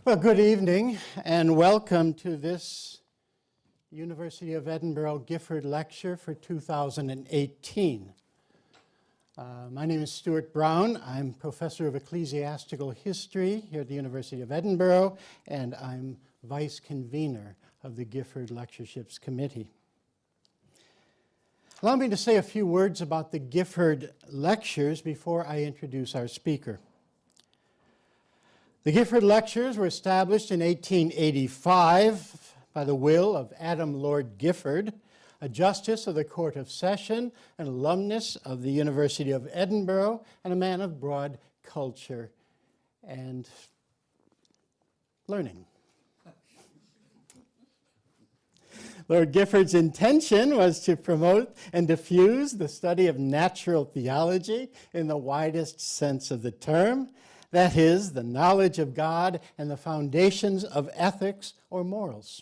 Well, good evening and welcome to this University of Edinburgh Gifford Lecture for 2018. My name is Stuart Brown. I'm Professor of Ecclesiastical History here at the University of Edinburgh, and I'm Vice Convener of the Gifford Lectureships Committee. Allow me to say a few words about the Gifford Lectures before I introduce our speaker. The Gifford Lectures were established in 1885 by the will of Adam Lord Gifford, a justice of the Court of Session, an alumnus of the University of Edinburgh, and a man of broad culture and learning. Lord Gifford's intention was to promote and diffuse the study of natural theology in the widest sense of the term, that is, the knowledge of God and the foundations of ethics or morals.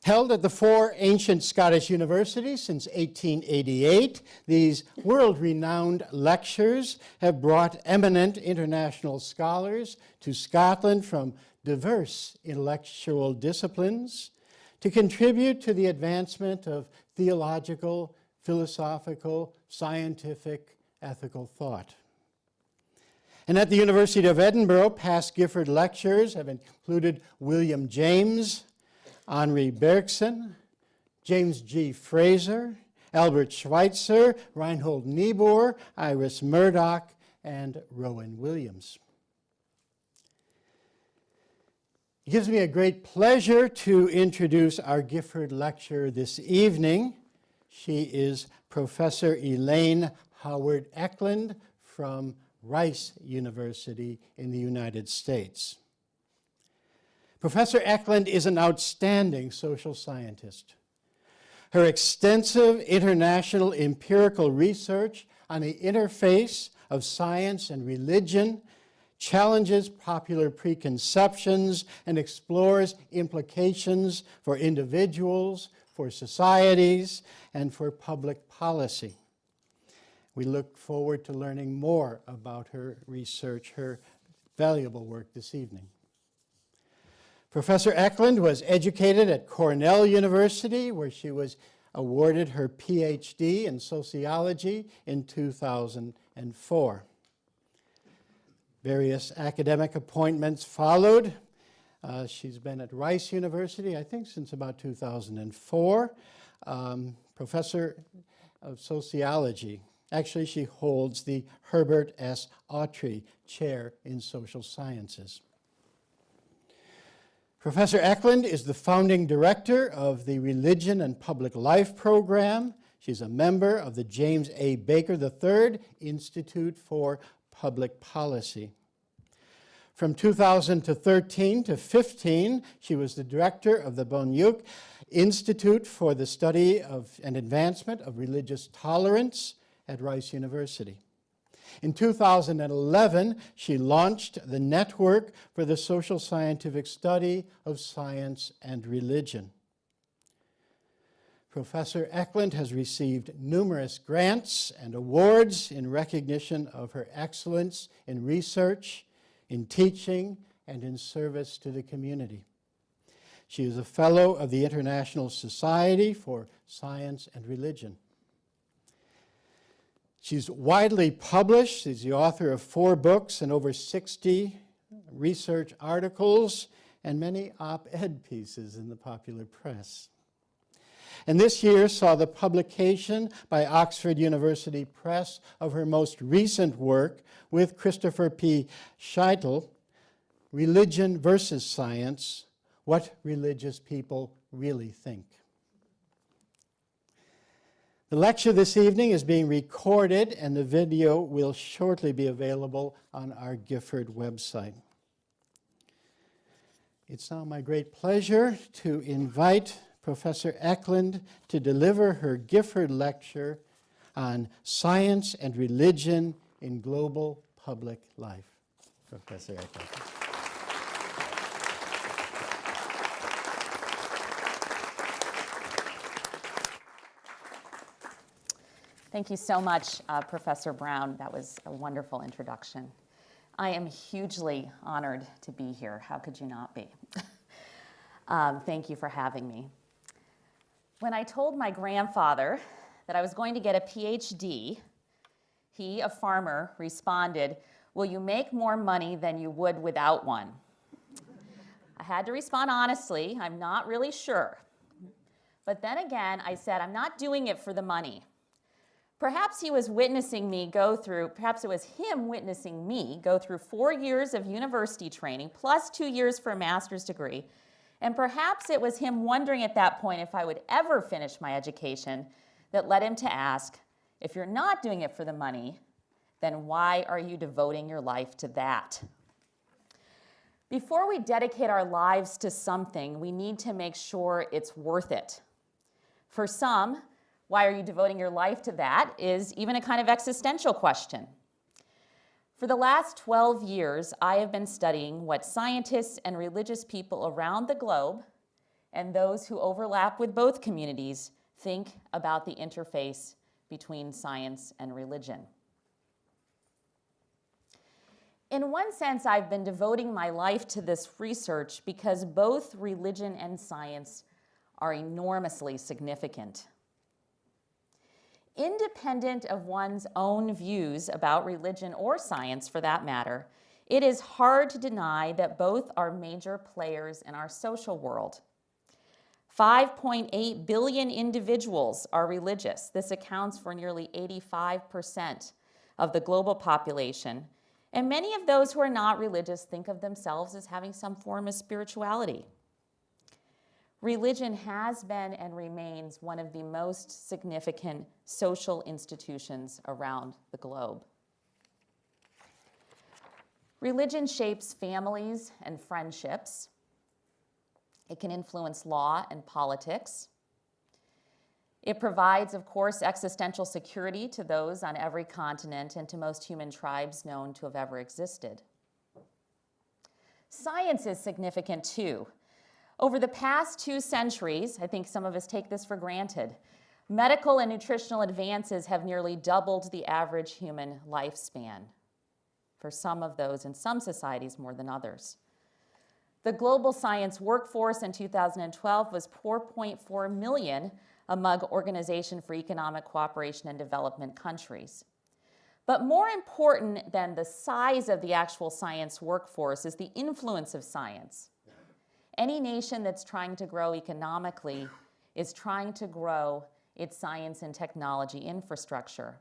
Held at the four ancient Scottish universities since 1888, these world-renowned lectures have brought eminent international scholars to Scotland from diverse intellectual disciplines to contribute to the advancement of theological, philosophical, scientific, ethical thought. And at the University of Edinburgh, past Gifford lectures have included William James, Henri Bergson, James G. Fraser, Albert Schweitzer, Reinhold Niebuhr, Iris Murdoch, and Rowan Williams. It gives me a great pleasure to introduce our Gifford lecturer this evening. She is Professor Elaine Howard Ecklund from Rice University in the United States. Professor Ecklund is an outstanding social scientist. Her extensive international empirical research on the interface of science and religion challenges popular preconceptions and explores implications for individuals, for societies, and for public policy. We look forward to learning more about her research, her valuable work this evening. Professor Ecklund was educated at Cornell University, where she was awarded her PhD in sociology in 2004. Various academic appointments followed. She's been at Rice University, I think, since about 2004. Professor of sociology. Actually, she holds the Herbert S. Autrey Chair in Social Sciences. Professor Ecklund is the founding director of the Religion and Public Life program. She's a member of the James A. Baker III Institute for Public Policy. From 2013 to 15, she was the director of the Bonyuk Institute for the Study of and Advancement of Religious Tolerance at Rice University. In 2011, she launched the Network for the Social Scientific Study of Science and Religion. Professor Ecklund has received numerous grants and awards in recognition of her excellence in research, in teaching, and in service to the community. She is a fellow of the International Society for Science and Religion. She's widely published. She's the author of 4 books and over 60 research articles and many op-ed pieces in the popular press. And this year saw the publication by Oxford University Press of her most recent work with Christopher P. Scheitel, Religion versus Science, What Religious People Really Think. The lecture this evening is being recorded, and the video will shortly be available on our Gifford website. It's now my great pleasure to invite Professor Ecklund to deliver her Gifford lecture on science and religion in global public life. Professor Ecklund. Thank you so much, Professor Brown. That was a wonderful introduction. I am hugely honored to be here. How could you not be? Thank you for having me. When I told my grandfather that I was going to get a PhD, he, a farmer, responded, "Will you make more money than you would without one?" I had to respond honestly, I'm not really sure. But then again, I said, I'm not doing it for the money. Perhaps he was witnessing me go through, perhaps it was him witnessing me go through 4 years of university training, plus 2 years for a master's degree. And perhaps it was him wondering at that point if I would ever finish my education that led him to ask, if you're not doing it for the money, then why are you devoting your life to that? Before we dedicate our lives to something, we need to make sure it's worth it. For some, why are you devoting your life to that is even a kind of existential question. For the last 12 years, I have been studying what scientists and religious people around the globe, and those who overlap with both communities, think about the interface between science and religion. In one sense, I've been devoting my life to this research because both religion and science are enormously significant. Independent of one's own views about religion or science, for that matter, it is hard to deny that both are major players in our social world. 5.8 billion individuals are religious. This accounts for nearly 85% of the global population. And many of those who are not religious think of themselves as having some form of spirituality. Religion has been and remains one of the most significant social institutions around the globe. Religion shapes families and friendships. It can influence law and politics. It provides, of course, existential security to those on every continent and to most human tribes known to have ever existed. Science is significant too. Over the past 2 centuries, I think some of us take this for granted, medical and nutritional advances have nearly doubled the average human lifespan. For some of those, in some societies more than others. The global science workforce in 2012 was 4.4 million among Organization for Economic Cooperation and Development countries. But more important than the size of the actual science workforce is the influence of science. Any nation that's trying to grow economically is trying to grow its science and technology infrastructure.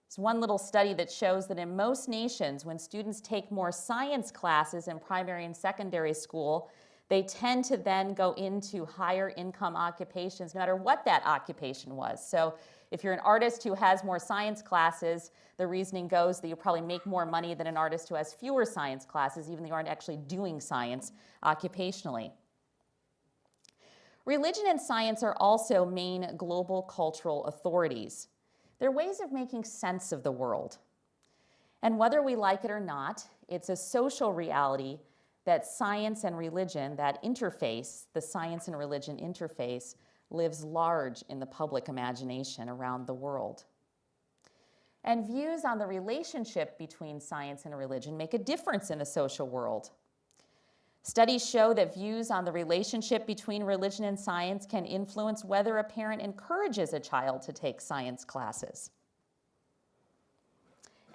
There's one little study that shows that in most nations, when students take more science classes in primary and secondary school, they tend to then go into higher income occupations, no matter what that occupation was. So if you're an artist who has more science classes, the reasoning goes that you probably make more money than an artist who has fewer science classes, even though you aren't actually doing science occupationally. Religion and science are also main global cultural authorities. They're ways of making sense of the world. And whether we like it or not, it's a social reality that science and religion, that interface, the science and religion interface, lives large in the public imagination around the world. And views on the relationship between science and religion make a difference in the social world. Studies show that views on the relationship between religion and science can influence whether a parent encourages a child to take science classes.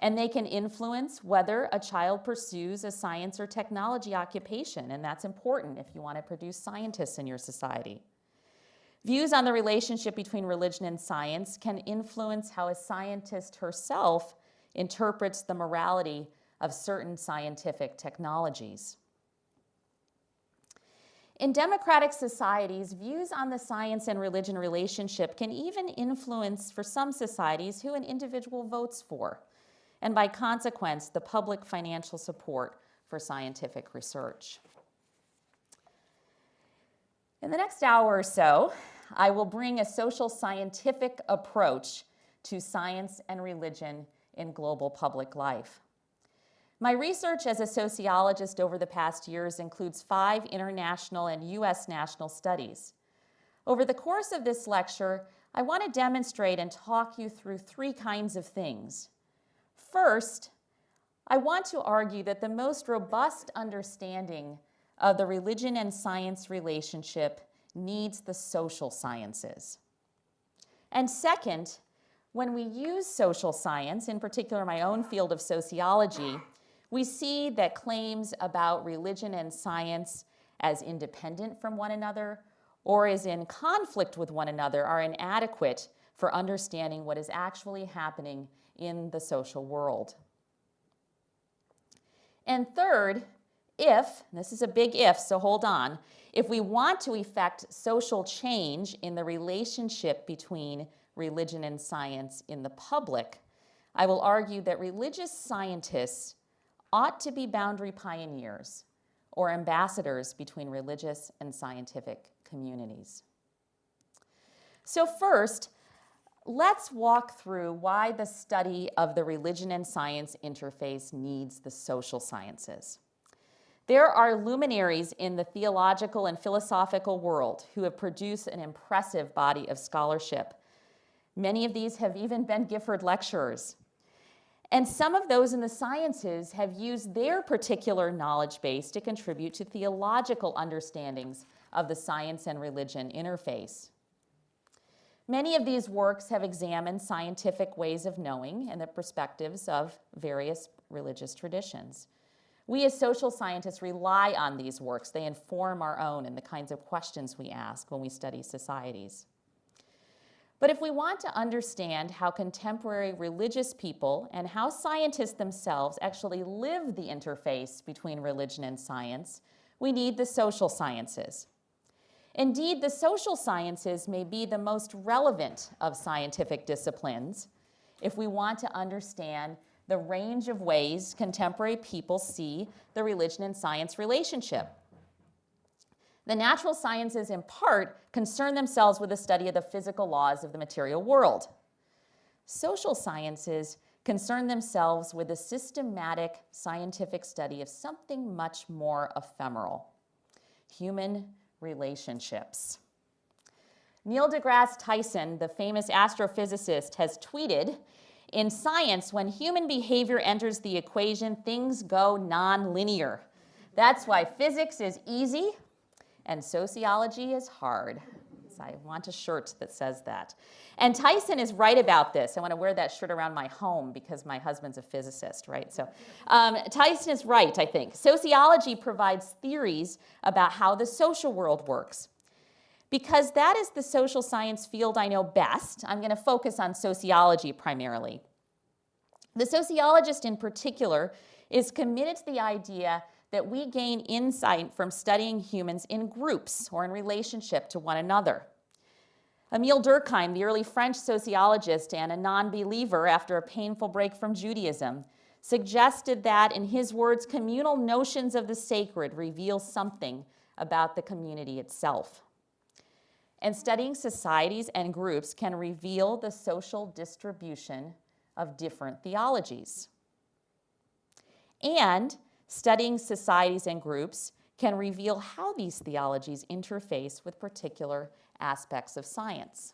And they can influence whether a child pursues a science or technology occupation, and that's important if you want to produce scientists in your society. Views on the relationship between religion and science can influence how a scientist herself interprets the morality of certain scientific technologies. In democratic societies, views on the science and religion relationship can even influence, for some societies, who an individual votes for, and by consequence, the public financial support for scientific research. In the next hour or so, I will bring a social scientific approach to science and religion in global public life. My research as a sociologist over the past years includes 5 international and US national studies. Over the course of this lecture, I want to demonstrate and talk you through 3 kinds of things. First, I want to argue that the most robust understanding of the religion and science relationship needs the social sciences. And second, when we use social science, in particular my own field of sociology, we see that claims about religion and science as independent from one another or as in conflict with one another are inadequate for understanding what is actually happening in the social world. And third, if, and this is a big if, so hold on, if we want to effect social change in the relationship between religion and science in the public, I will argue that religious scientists ought to be boundary pioneers or ambassadors between religious and scientific communities. So first, let's walk through why the study of the religion and science interface needs the social sciences. There are luminaries in the theological and philosophical world who have produced an impressive body of scholarship. Many of these have even been Gifford lecturers. And some of those in the sciences have used their particular knowledge base to contribute to theological understandings of the science and religion interface. Many of these works have examined scientific ways of knowing and the perspectives of various religious traditions. We as social scientists rely on these works. They inform our own and the kinds of questions we ask when we study societies. But if we want to understand how contemporary religious people and how scientists themselves actually live the interface between religion and science, we need the social sciences. Indeed, the social sciences may be the most relevant of scientific disciplines if we want to understand the range of ways contemporary people see the religion and science relationship. The natural sciences, in part, concern themselves with the study of the physical laws of the material world. Social sciences concern themselves with the systematic scientific study of something much more ephemeral: human relationships. Neil deGrasse Tyson, the famous astrophysicist, has tweeted, "In science, when human behavior enters the equation, things go nonlinear. That's why physics is easy and sociology is hard." So I want a shirt that says that. And Tyson is right about this. I want to wear that shirt around my home because my husband's a physicist, right? So Tyson is right, I think. Sociology provides theories about how the social world works. Because that is the social science field I know best, I'm going to focus on sociology primarily. The sociologist in particular is committed to the idea that we gain insight from studying humans in groups or in relationship to one another. Émile Durkheim, the early French sociologist and a non-believer after a painful break from Judaism, suggested that, in his words, communal notions of the sacred reveal something about the community itself. And studying societies and groups can reveal the social distribution of different theologies. And studying societies and groups can reveal how these theologies interface with particular aspects of science.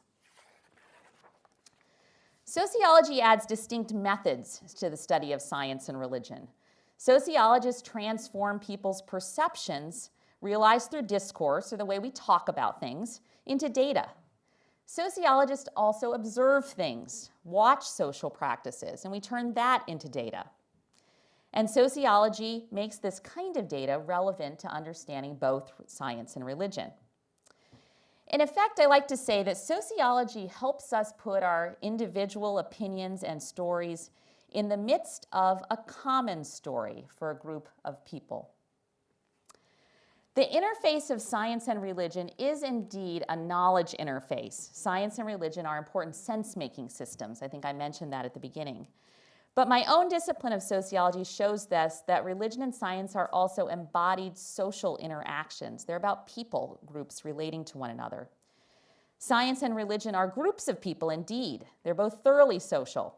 Sociology adds distinct methods to the study of science and religion. Sociologists transform people's perceptions, realized through discourse or the way we talk about things, into data. Sociologists also observe things, watch social practices, and we turn that into data. And sociology makes this kind of data relevant to understanding both science and religion. In effect, I like to say that sociology helps us put our individual opinions and stories in the midst of a common story for a group of people. The interface of science and religion is indeed a knowledge interface. Science and religion are important sense-making systems. I think I mentioned that at the beginning. But my own discipline of sociology shows this, that religion and science are also embodied social interactions. They're about people groups relating to one another. Science and religion are groups of people indeed. They're both thoroughly social.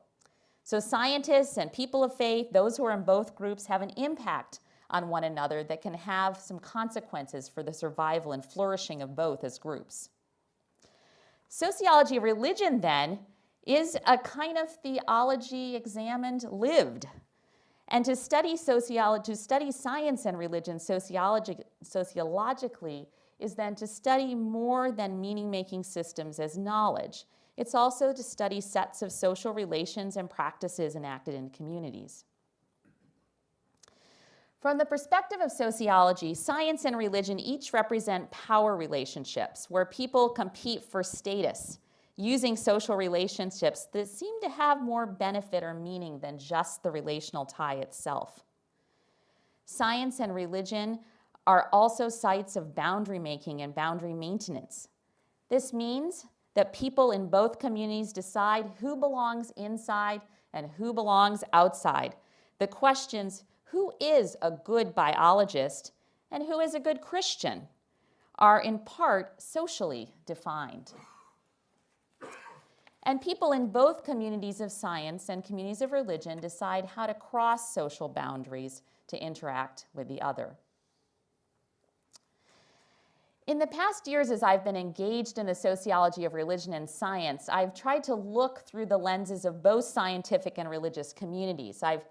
So scientists and people of faith, those who are in both groups, have an impact on one another that can have some consequences for the survival and flourishing of both as groups. Sociology of religion, then, is a kind of theology examined lived. And to study sociology, to study science and religion sociologically is then to study more than meaning-making systems as knowledge. It's also to study sets of social relations and practices enacted in communities. From the perspective of sociology, science and religion each represent power relationships where people compete for status, using social relationships that seem to have more benefit or meaning than just the relational tie itself. Science and religion are also sites of boundary making and boundary maintenance. This means that people in both communities decide who belongs inside and who belongs outside. The questions, who is a good biologist and who is a good Christian, are in part socially defined. And people in both communities of science and communities of religion decide how to cross social boundaries to interact with the other. In the past years, as I've been engaged in the sociology of religion and science, I've tried to look through the lenses of both scientific and religious communities. I've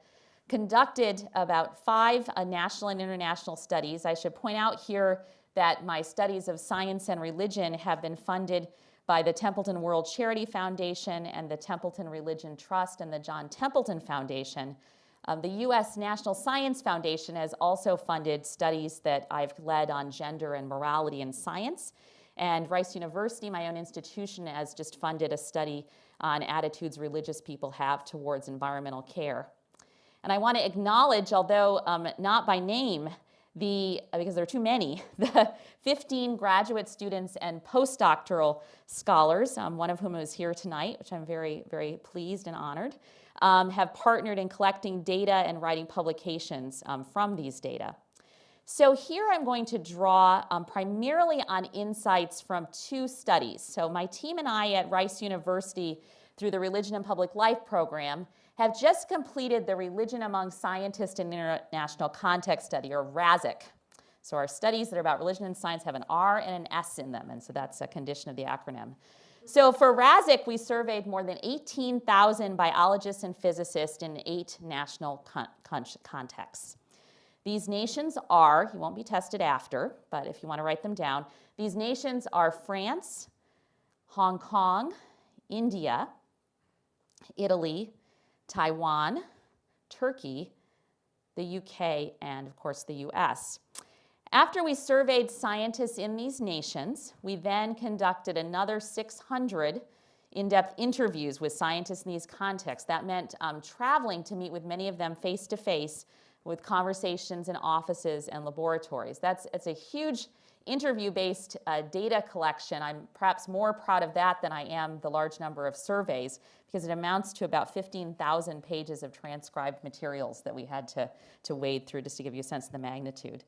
conducted about 5 national and international studies. I should point out here that my studies of science and religion have been funded by the Templeton World Charity Foundation and the Templeton Religion Trust and the John Templeton Foundation. The U.S. National Science Foundation has also funded studies that I've led on gender and morality in science. And Rice University, my own institution, has just funded a study on attitudes religious people have towards environmental care. And I want to acknowledge, although not by name, because there are too many, the 15 graduate students and postdoctoral scholars, one of whom is here tonight, which I'm very, very pleased and honored, have partnered in collecting data and writing publications from these data. So here I'm going to draw primarily on insights from 2 studies. So my team and I at Rice University, through the Religion and Public Life program, have just completed the Religion Among Scientists in International Context study, or RASIC. So our studies that are about religion and science have an R and an S in them, and so that's a condition of the acronym. So for RASIC, we surveyed more than 18,000 biologists and physicists in 8 national contexts. These nations are, you won't be tested after, but if you want to write them down, these nations are France, Hong Kong, India, Italy, Taiwan, Turkey, the UK, and of course the US. After we surveyed scientists in these nations, we then conducted another 600 in-depth interviews with scientists in these contexts. That meant traveling to meet with many of them face-to-face with conversations in offices and laboratories. It's a huge interview-based data collection. I'm perhaps more proud of that than I am the large number of surveys, because it amounts to about 15,000 pages of transcribed materials that we had to wade through, just to give you a sense of the magnitude.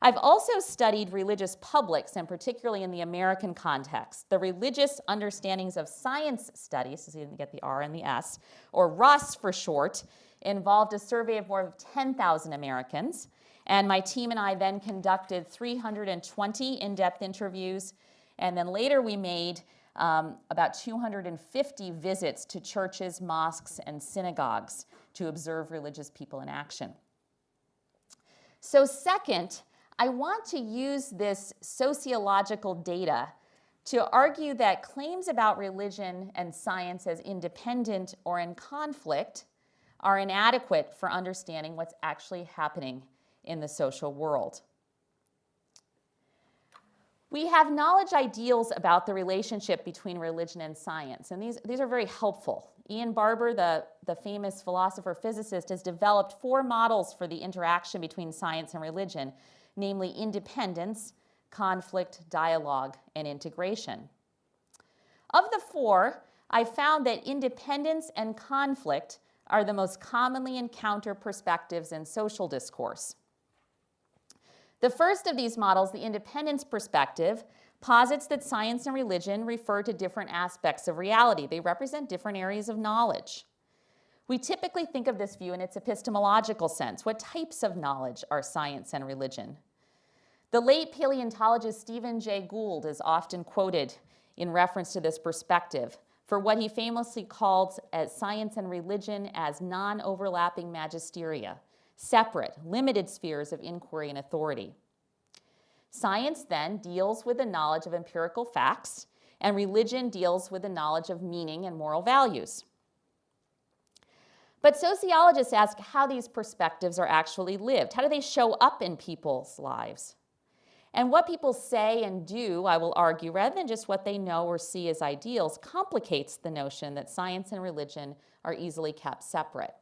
I've also studied religious publics, and particularly in the American context. The Religious Understandings of Science Studies, so you didn't get the R and the S, or RUS for short, involved a survey of more than 10,000 Americans. And my team and I then conducted 320 in-depth interviews. And then later we made about 250 visits to churches, mosques, and synagogues to observe religious people in action. So second, I want to use this sociological data to argue that claims about religion and science as independent or in conflict are inadequate for understanding what's actually happening in the social world. We have knowledge ideals about the relationship between religion and science, and these are very helpful. Ian Barber, the famous philosopher-physicist, has developed 4 models for the interaction between science and religion, namely independence, conflict, dialogue, and integration. Of the 4, I found that independence and conflict are the most commonly encountered perspectives in social discourse. The first of these models, the independence perspective, posits that science and religion refer to different aspects of reality. They represent different areas of knowledge. We typically think of this view in its epistemological sense. What types of knowledge are science and religion? The late paleontologist Stephen Jay Gould is often quoted in reference to this perspective for what he famously called as science and religion as non-overlapping magisteria. separate, limited spheres of inquiry and authority. Science then deals with the knowledge of empirical facts, and religion deals with the knowledge of meaning and moral values. But sociologists ask how these perspectives are actually lived. How do they show up in people's lives? And what people say and do, I will argue, rather than just what they know or see as ideals, complicates the notion that science and religion are easily kept separate.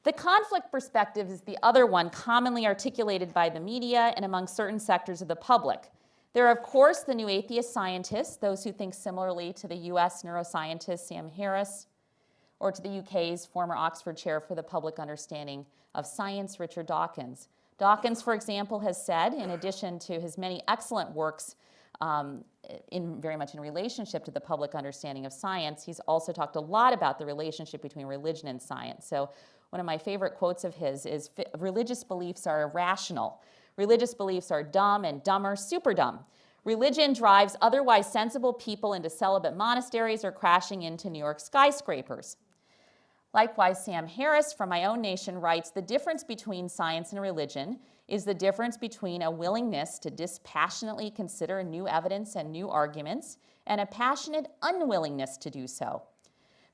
The conflict perspective is the other one commonly articulated by the media and among certain sectors of the public. There are, of course, the new atheist scientists, those who think similarly to the US neuroscientist Sam Harris, or to the UK's former Oxford Chair for the Public Understanding of Science, Richard Dawkins. Dawkins, for example, has said, in addition to his many excellent works very much in relationship to the public understanding of science, he's also talked a lot about the relationship between religion and science. So one of my favorite quotes of his is, religious beliefs are irrational. Religious beliefs are dumb and dumber, super dumb. Religion drives otherwise sensible people into celibate monasteries or crashing into New York skyscrapers. Likewise, Sam Harris from my own nation writes, the difference between science and religion is the difference between a willingness to dispassionately consider new evidence and new arguments and a passionate unwillingness to do so.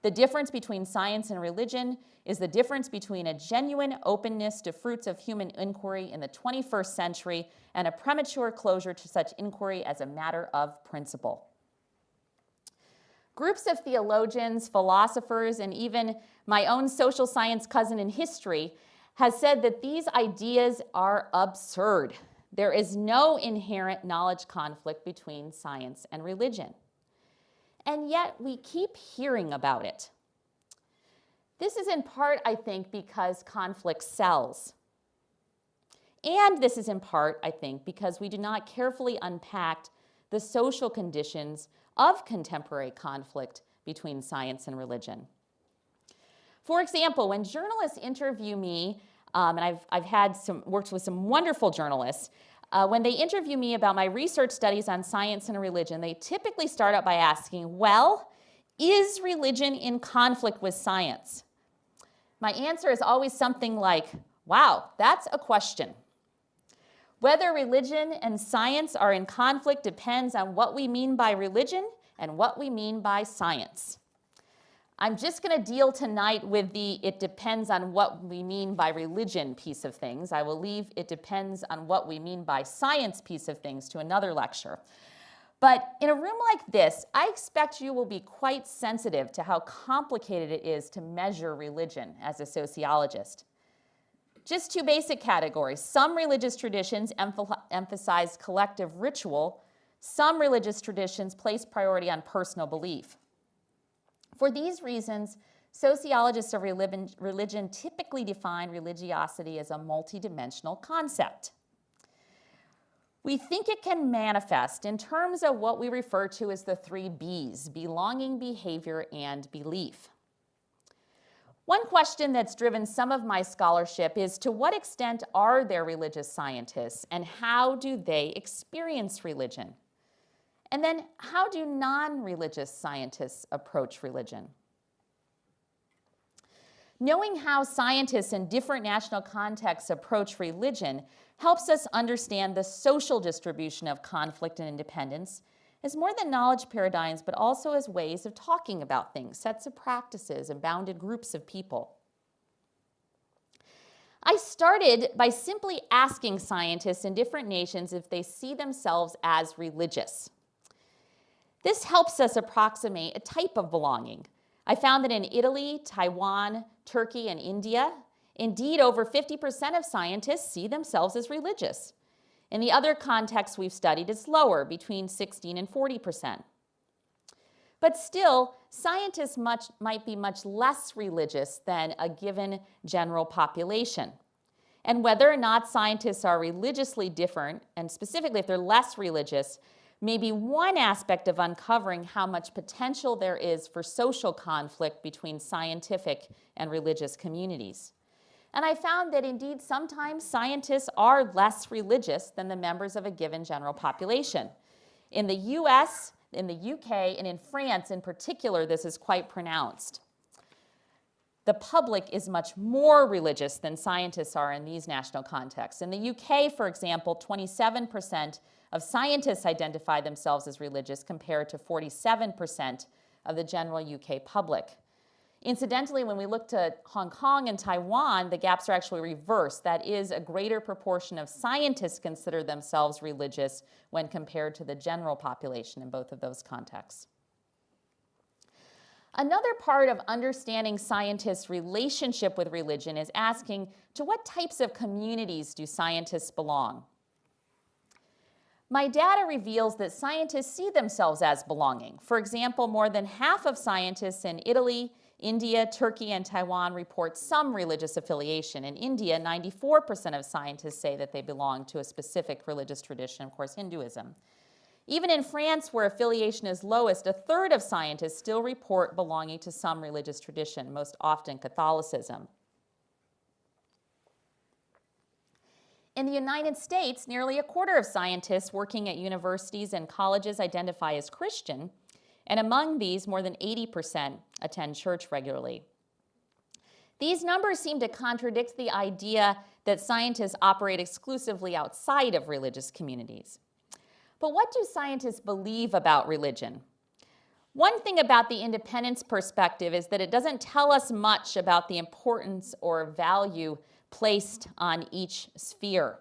The difference between science and religion is the difference between a genuine openness to fruits of human inquiry in the 21st century and a premature closure to such inquiry as a matter of principle. Groups of theologians, philosophers, and even my own social science cousin in history has said that these ideas are absurd. There is no inherent knowledge conflict between science and religion. And yet we keep hearing about it. This is in part, I think, because conflict sells. And this is in part, I think, because we do not carefully unpack the social conditions of contemporary conflict between science and religion. For example, when journalists interview me, and I've worked with some wonderful journalists, when they interview me about my research studies on science and religion, they typically start out by asking, well, is religion in conflict with science? My answer is always something like, wow, that's a question. Whether religion and science are in conflict depends on what we mean by religion and what we mean by science. I'm just going to deal tonight with the it depends on what we mean by religion piece of things. I will leave it depends on what we mean by science piece of things to another lecture. But in a room like this, I expect you will be quite sensitive to how complicated it is to measure religion as a sociologist. Just two basic categories. Some religious traditions emphasize collective ritual. Some religious traditions place priority on personal belief. For these reasons, sociologists of religion typically define religiosity as a multidimensional concept. We think it can manifest in terms of what we refer to as the three B's: belonging, behavior, and belief. One question that's driven some of my scholarship is, to what extent are there religious scientists, and how do they experience religion? And then, how do non-religious scientists approach religion? Knowing how scientists in different national contexts approach religion helps us understand the social distribution of conflict and independence as more than knowledge paradigms, but also as ways of talking about things, sets of practices, and bounded groups of people. I started by simply asking scientists in different nations if they see themselves as religious. This helps us approximate a type of belonging. I found that in Italy, Taiwan, Turkey, and India, indeed over 50% of scientists see themselves as religious. In the other contexts we've studied, it's lower, between 16 and 40%. But still, scientists might be much less religious than a given general population. And whether or not scientists are religiously different, and specifically if they're less religious, may be one aspect of uncovering how much potential there is for social conflict between scientific and religious communities. And I found that indeed sometimes scientists are less religious than the members of a given general population. In the US, in the UK, and in France in particular, this is quite pronounced. the public is much more religious than scientists are in these national contexts. In the UK, for example, 27% of scientists identify themselves as religious compared to 47% of the general UK public. Incidentally, when we look to Hong Kong and Taiwan, the gaps are actually reversed. That is, a greater proportion of scientists consider themselves religious when compared to the general population in both of those contexts. Another part of understanding scientists' relationship with religion is asking, to what types of communities do scientists belong? My data reveals that scientists see themselves as belonging. For example, more than half of scientists in Italy, India, Turkey, and Taiwan report some religious affiliation. In India, 94% of scientists say that they belong to a specific religious tradition, of course, Hinduism. Even in France, where affiliation is lowest, a third of scientists still report belonging to some religious tradition, most often Catholicism. In the United States, nearly a quarter of scientists working at universities and colleges identify as Christian, and among these, more than 80% attend church regularly. These numbers seem to contradict the idea that scientists operate exclusively outside of religious communities. But what do scientists believe about religion? One thing about the independence perspective is that it doesn't tell us much about the importance or value placed on each sphere.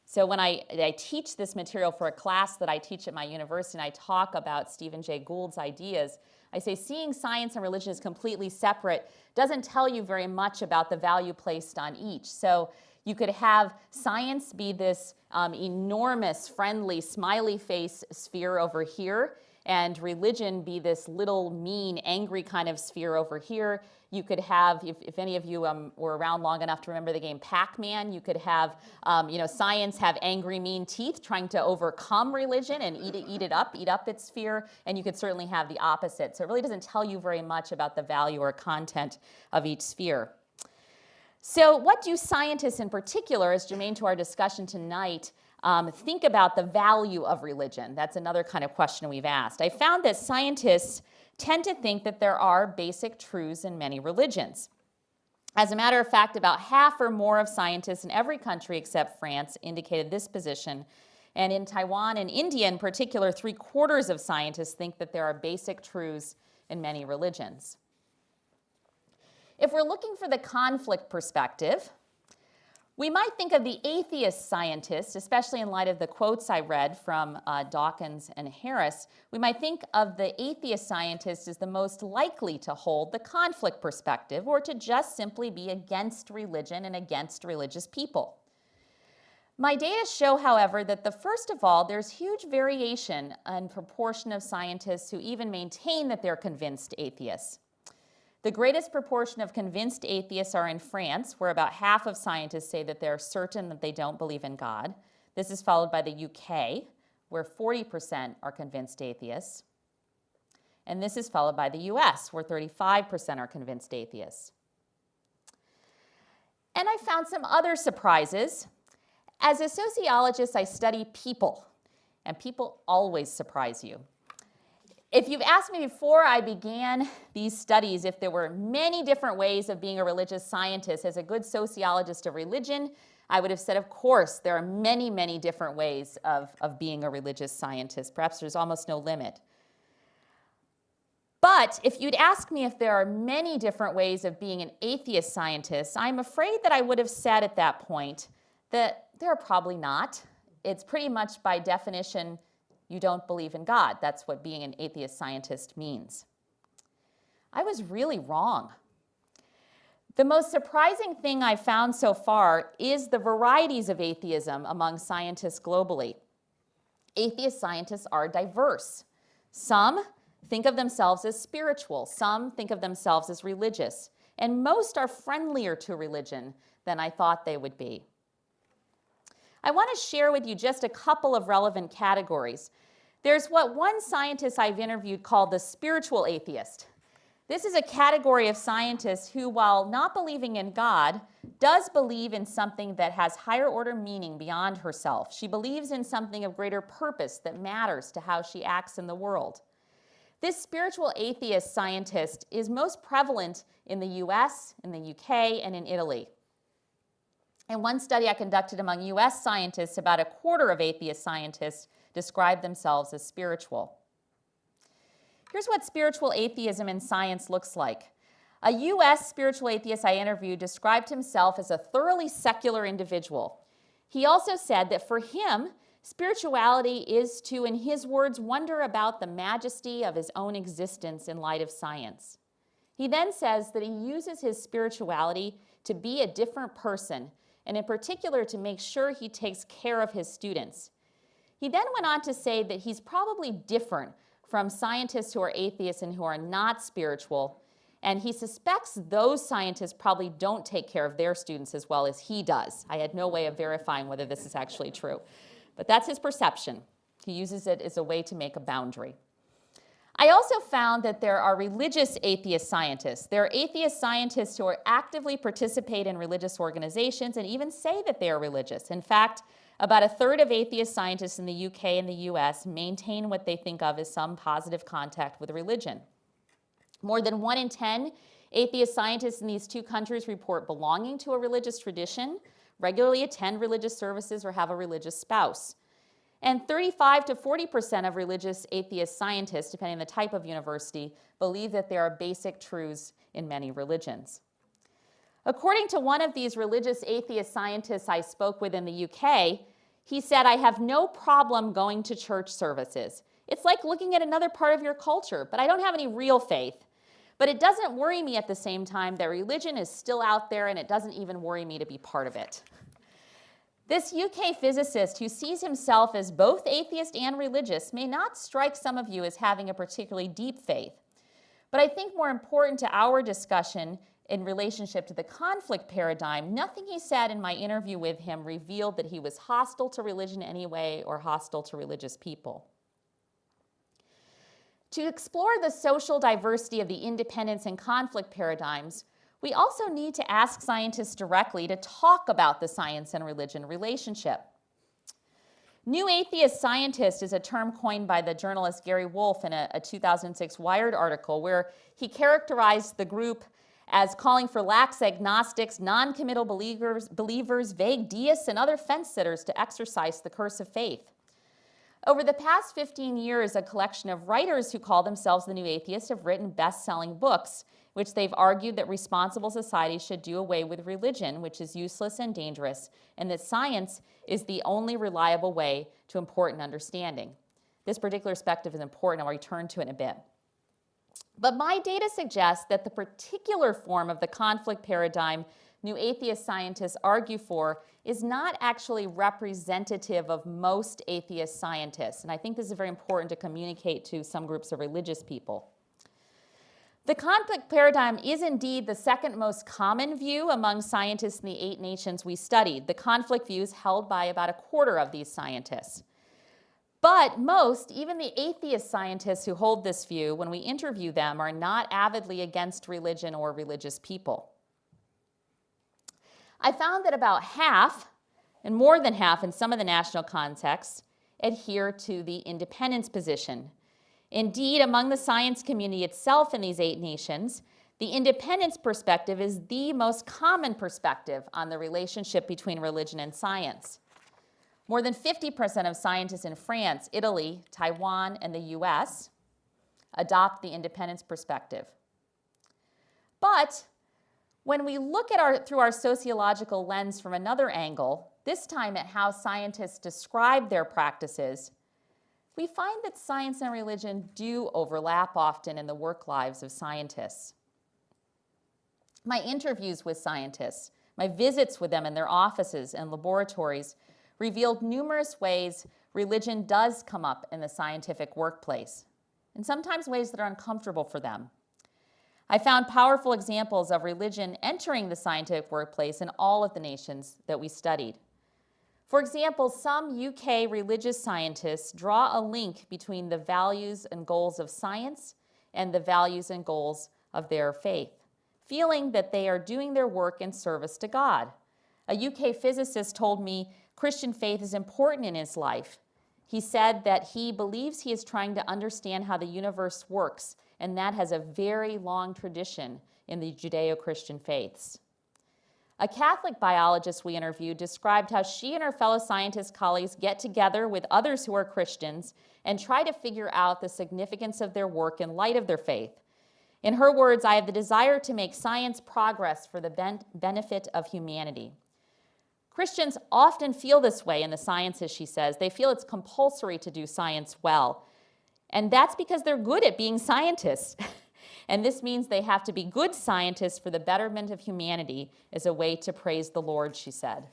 So when I teach this material for a class that I teach at my university and I talk about Stephen Jay Gould's ideas, I say seeing science and religion as completely separate doesn't tell you very much about the value placed on each. So you could have science be this enormous, friendly, smiley face sphere over here, and religion be this little, mean, angry kind of sphere over here. You could have, if any of you were around long enough to remember the game Pac-Man, you could have science have angry, mean teeth trying to overcome religion and eat up its sphere, and you could certainly have the opposite. So it really doesn't tell you very much about the value or content of each sphere. So what do scientists in particular, as germane to our discussion tonight, think about the value of religion? That's another kind of question we've asked. I found that scientists tend to think that there are basic truths in many religions. As a matter of fact, about half or more of scientists in every country except France indicated this position. And in Taiwan and India in particular, 3/4 of scientists think that there are basic truths in many religions. If we're looking for the conflict perspective, we might think of the atheist scientist, especially in light of the quotes I read from Dawkins and Harris. We might think of the atheist scientist as the most likely to hold the conflict perspective or to just simply be against religion and against religious people. My data show, however, that first of all, there's huge variation in proportion of scientists who even maintain that they're convinced atheists. The greatest proportion of convinced atheists are in France, where about half of scientists say that they're certain that they don't believe in God. This is followed by the UK, where 40% are convinced atheists. And this is followed by the US, where 35% are convinced atheists. And I found some other surprises. As a sociologist, I study people, and people always surprise you. If you've asked me before I began these studies if there were many different ways of being a religious scientist as a good sociologist of religion, I would have said, of course, there are many, many different ways of being a religious scientist. Perhaps there's almost no limit. But if you'd asked me if there are many different ways of being an atheist scientist, I'm afraid that I would have said at that point that there are probably not. It's pretty much by definition you don't believe in God. That's what being an atheist scientist means. I was really wrong. The most surprising thing I found so far is the varieties of atheism among scientists globally. Atheist scientists are diverse. Some think of themselves as spiritual. Some think of themselves as religious. And most are friendlier to religion than I thought they would be. I want to share with you just a couple of relevant categories. There's what one scientist I've interviewed called the spiritual atheist. This is a category of scientists who, while not believing in God, does believe in something that has higher order meaning beyond herself. She believes in something of greater purpose that matters to how she acts in the world. This spiritual atheist scientist is most prevalent in the US, in the UK, and in Italy. In one study I conducted among US scientists, about a quarter of atheist scientists describe themselves as spiritual. Here's what spiritual atheism in science looks like. A US spiritual atheist I interviewed described himself as a thoroughly secular individual. He also said that for him, spirituality is to, in his words, wonder about the majesty of his own existence in light of science. He then says that he uses his spirituality to be a different person, and in particular to make sure he takes care of his students. He then went on to say that he's probably different from scientists who are atheists and who are not spiritual, and he suspects those scientists probably don't take care of their students as well as he does. I had no way of verifying whether this is actually true, but that's his perception. He uses it as a way to make a boundary. I also found that there are religious atheist scientists. There are atheist scientists who actively participate in religious organizations and even say that they are religious. In fact, about a third of atheist scientists in the UK and the US maintain what they think of as some positive contact with religion. More than 1 in 10 atheist scientists in these two countries report belonging to a religious tradition, regularly attend religious services, or have a religious spouse. And 35 to 40% of religious atheist scientists, depending on the type of university, believe that there are basic truths in many religions. According to one of these religious atheist scientists I spoke with in the UK, he said, "I have no problem going to church services. It's like looking at another part of your culture, but I don't have any real faith. But it doesn't worry me at the same time that religion is still out there, and it doesn't even worry me to be part of it." This UK physicist, who sees himself as both atheist and religious, may not strike some of you as having a particularly deep faith. But I think more important to our discussion in relationship to the conflict paradigm, nothing he said in my interview with him revealed that he was hostile to religion in any way or hostile to religious people. To explore the social diversity of the independence and conflict paradigms, we also need to ask scientists directly to talk about the science and religion relationship. New atheist scientist is a term coined by the journalist Gary Wolfe in a 2006 Wired article where he characterized the group as calling for lax agnostics, non-committal believers, vague deists, and other fence-sitters to exercise the curse of faith. Over the past 15 years, a collection of writers who call themselves the New Atheists have written best-selling books, which they've argued that responsible society should do away with religion, which is useless and dangerous, and that science is the only reliable way to important understanding. This particular perspective is important. I'll return to it in a bit. But my data suggests that the particular form of the conflict paradigm New atheist scientists argue for is not actually representative of most atheist scientists. And I think this is very important to communicate to some groups of religious people. The conflict paradigm is indeed the second most common view among scientists in the 8 nations we studied. The conflict view is held by about a quarter of these scientists. But most, even the atheist scientists who hold this view, when we interview them, are not avidly against religion or religious people. I found that about half, and more than half in some of the national contexts, adhere to the independence position. Indeed, among the science community itself in these 8 nations, the independence perspective is the most common perspective on the relationship between religion and science. More than 50% of scientists in France, Italy, Taiwan, and the US adopt the independence perspective. But when we look at through our sociological lens from another angle, this time at how scientists describe their practices, we find that science and religion do overlap often in the work lives of scientists. My interviews with scientists, my visits with them in their offices and laboratories revealed numerous ways religion does come up in the scientific workplace, and sometimes ways that are uncomfortable for them. I found powerful examples of religion entering the scientific workplace in all of the nations that we studied. For example, some UK religious scientists draw a link between the values and goals of science and the values and goals of their faith, feeling that they are doing their work in service to God. A UK physicist told me Christian faith is important in his life. He said that he believes he is trying to understand how the universe works, and that has a very long tradition in the Judeo-Christian faiths. A Catholic biologist we interviewed described how she and her fellow scientist colleagues get together with others who are Christians and try to figure out the significance of their work in light of their faith. In her words, "I have the desire to make science progress for the benefit of humanity." Christians often feel this way in the sciences, she says. They feel it's compulsory to do science well. And that's because they're good at being scientists. And this means they have to be good scientists for the betterment of humanity as a way to praise the Lord, she said.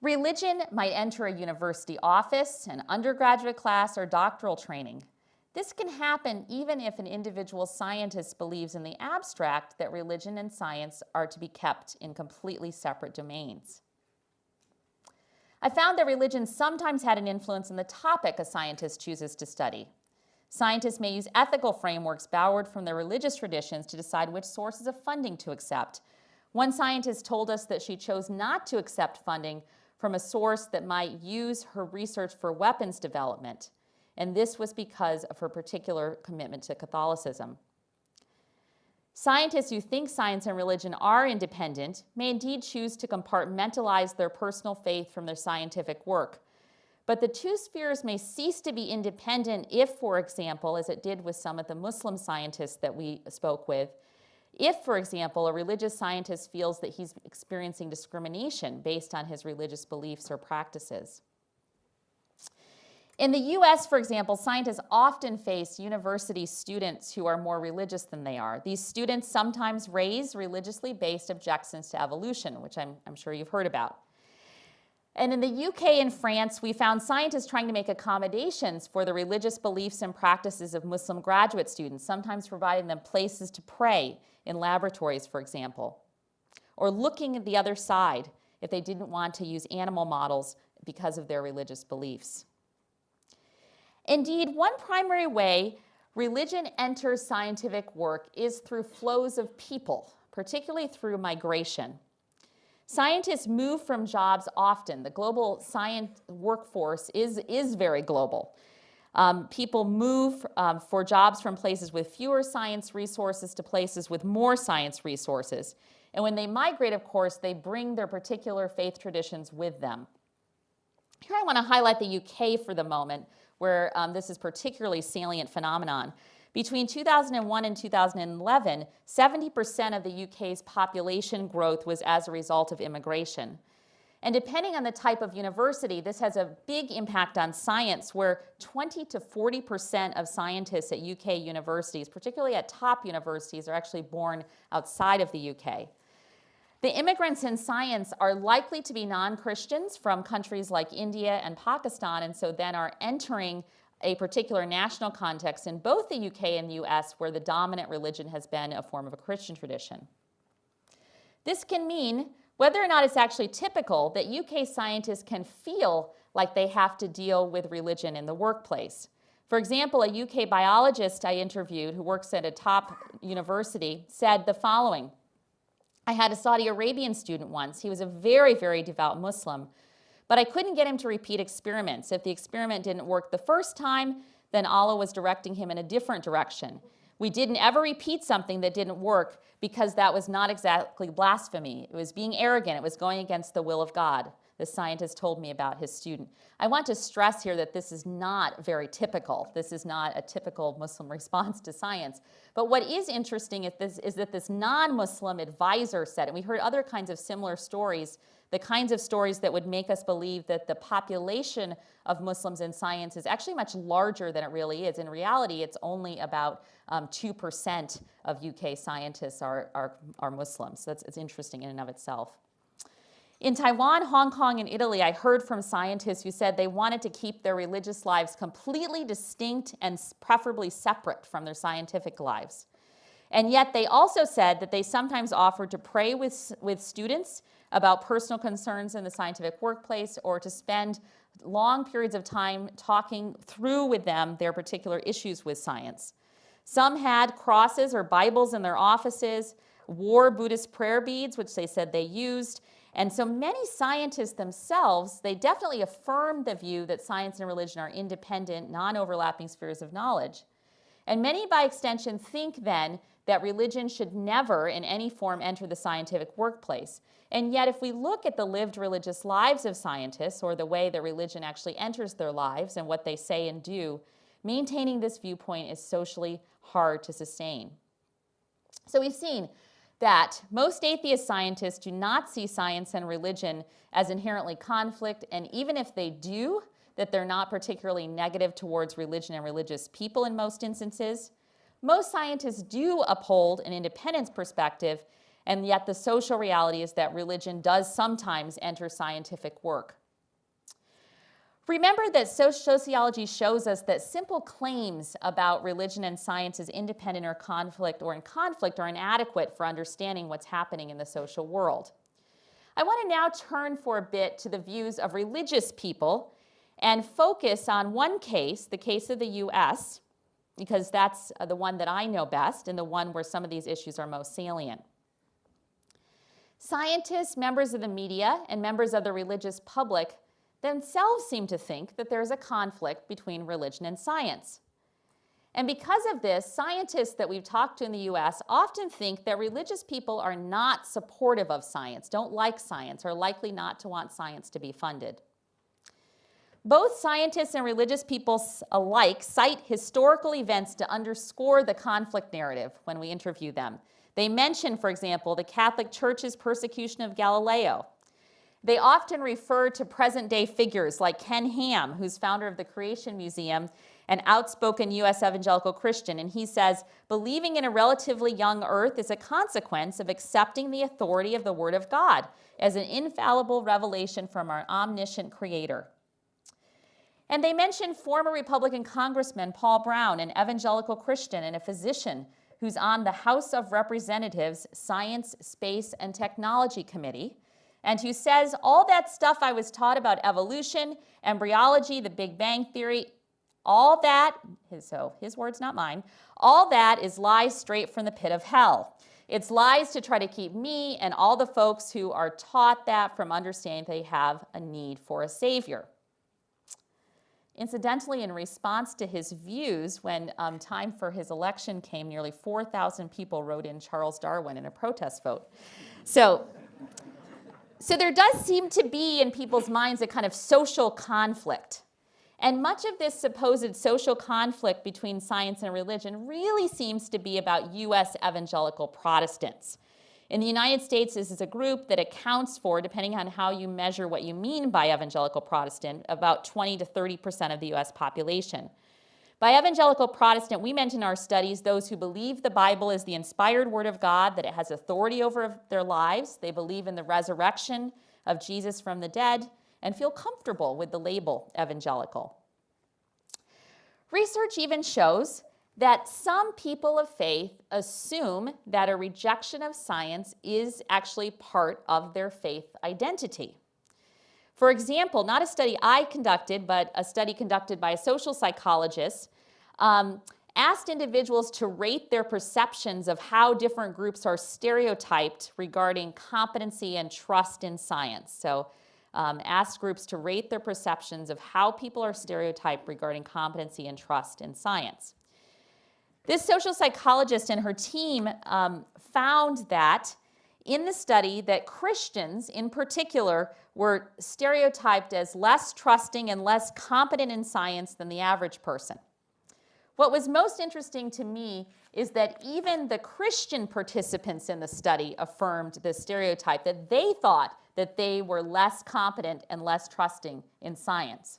Religion might enter a university office, an undergraduate class, or doctoral training. This can happen even if an individual scientist believes in the abstract that religion and science are to be kept in completely separate domains. I found that religion sometimes had an influence on the topic a scientist chooses to study. Scientists may use ethical frameworks borrowed from their religious traditions to decide which sources of funding to accept. One scientist told us that she chose not to accept funding from a source that might use her research for weapons development, and this was because of her particular commitment to Catholicism. Scientists who think science and religion are independent may indeed choose to compartmentalize their personal faith from their scientific work. But the two spheres may cease to be independent if, for example, as it did with some of the Muslim scientists that we spoke with, if, for example, a religious scientist feels that he's experiencing discrimination based on his religious beliefs or practices. In the US, for example, scientists often face university students who are more religious than they are. These students sometimes raise religiously based objections to evolution, which I'm sure you've heard about. And in the UK and France, we found scientists trying to make accommodations for the religious beliefs and practices of Muslim graduate students, sometimes providing them places to pray in laboratories, for example, or looking at the other side if they didn't want to use animal models because of their religious beliefs. Indeed, one primary way religion enters scientific work is through flows of people, particularly through migration. Scientists move from jobs often. The global science workforce is very global. People move for jobs from places with fewer science resources to places with more science resources. And when they migrate, of course, they bring their particular faith traditions with them. Here I want to highlight the UK for the moment, where this is particularly salient phenomenon. Between 2001 and 2011, 70% of the UK's population growth was as a result of immigration. And depending on the type of university, this has a big impact on science, where 20 to 40% of scientists at UK universities, particularly at top universities, are actually born outside of the UK. The immigrants in science are likely to be non-Christians from countries like India and Pakistan, and so then are entering a particular national context in both the UK and the US, where the dominant religion has been a form of a Christian tradition. This can mean, whether or not it's actually typical, that UK scientists can feel like they have to deal with religion in the workplace. For example, a UK biologist I interviewed who works at a top university said the following: "I had a Saudi Arabian student once. He was a very, very devout Muslim. But I couldn't get him to repeat experiments. If the experiment didn't work the first time, then Allah was directing him in a different direction. We didn't ever repeat something that didn't work because that was not exactly blasphemy. It was being arrogant. It was going against the will of God," the scientist told me about his student. I want to stress here that this is not very typical. This is not a typical Muslim response to science. But what is interesting is that this non-Muslim advisor said, and we heard other kinds of similar stories, the kinds of stories that would make us believe that the population of Muslims in science is actually much larger than it really is. In reality, it's only about 2% of UK scientists are Muslims. So it's interesting in and of itself. In Taiwan, Hong Kong, and Italy, I heard from scientists who said they wanted to keep their religious lives completely distinct and preferably separate from their scientific lives. And yet they also said that they sometimes offered to pray with students about personal concerns in the scientific workplace, or to spend long periods of time talking through with them their particular issues with science. Some had crosses or Bibles in their offices, wore Buddhist prayer beads, which they said they used, And so many scientists themselves, they definitely affirm the view that science and religion are independent, non-overlapping spheres of knowledge. And many, by extension, think then that religion should never in any form enter the scientific workplace. And yet, if we look at the lived religious lives of scientists, or the way that religion actually enters their lives and what they say and do, maintaining this viewpoint is socially hard to sustain. So we've seen that most atheist scientists do not see science and religion as inherently conflict, and even if they do, that they're not particularly negative towards religion and religious people in most instances. Most scientists do uphold an independence perspective, and yet the social reality is that religion does sometimes enter scientific work. Remember that sociology shows us that simple claims about religion and science as independent or in conflict are inadequate for understanding what's happening in the social world. I want to now turn for a bit to the views of religious people and focus on one case, the case of the U.S., because that's the one that I know best and the one where some of these issues are most salient. Scientists, members of the media, and members of the religious public themselves seem to think that there's a conflict between religion and science. And because of this, scientists that we've talked to in the U.S. often think that religious people are not supportive of science, don't like science, or likely not to want science to be funded. Both scientists and religious people alike cite historical events to underscore the conflict narrative when we interview them. They mention, for example, the Catholic Church's persecution of Galileo. They often refer to present-day figures like Ken Ham, who's founder of the Creation Museum, an outspoken U.S. evangelical Christian, and he says, believing in a relatively young earth is a consequence of accepting the authority of the Word of God as an infallible revelation from our omniscient Creator. And they mention former Republican Congressman Paul Brown, an evangelical Christian and a physician who's on the House of Representatives Science, Space, and Technology Committee, and who says all that stuff I was taught about evolution, embryology, the Big Bang Theory, all that, so his words, not mine, all that is lies straight from the pit of hell. It's lies to try to keep me and all the folks who are taught that from understanding they have a need for a savior. Incidentally, in response to his views, when time for his election came, nearly 4,000 people wrote in Charles Darwin in a protest vote. So there does seem to be in people's minds a kind of social conflict. And much of this supposed social conflict between science and religion really seems to be about U.S. evangelical Protestants. In the United States, this is a group that accounts for, depending on how you measure what you mean by evangelical Protestant, about 20 to 30% of the U.S. population. By evangelical Protestant, we meant in our studies those who believe the Bible is the inspired Word of God, that it has authority over their lives. They believe in the resurrection of Jesus from the dead and feel comfortable with the label evangelical. Research even shows that some people of faith assume that a rejection of science is actually part of their faith identity. For example, not a study I conducted, but a study conducted by a social psychologist, asked individuals to rate their perceptions of how different groups are stereotyped regarding competency and trust in science. So asked groups to rate their perceptions of how people are stereotyped regarding competency and trust in science. This social psychologist and her team found that in the study that Christians in particular were stereotyped as less trusting and less competent in science than the average person. What was most interesting to me is that even the Christian participants in the study affirmed the stereotype, that they thought that they were less competent and less trusting in science.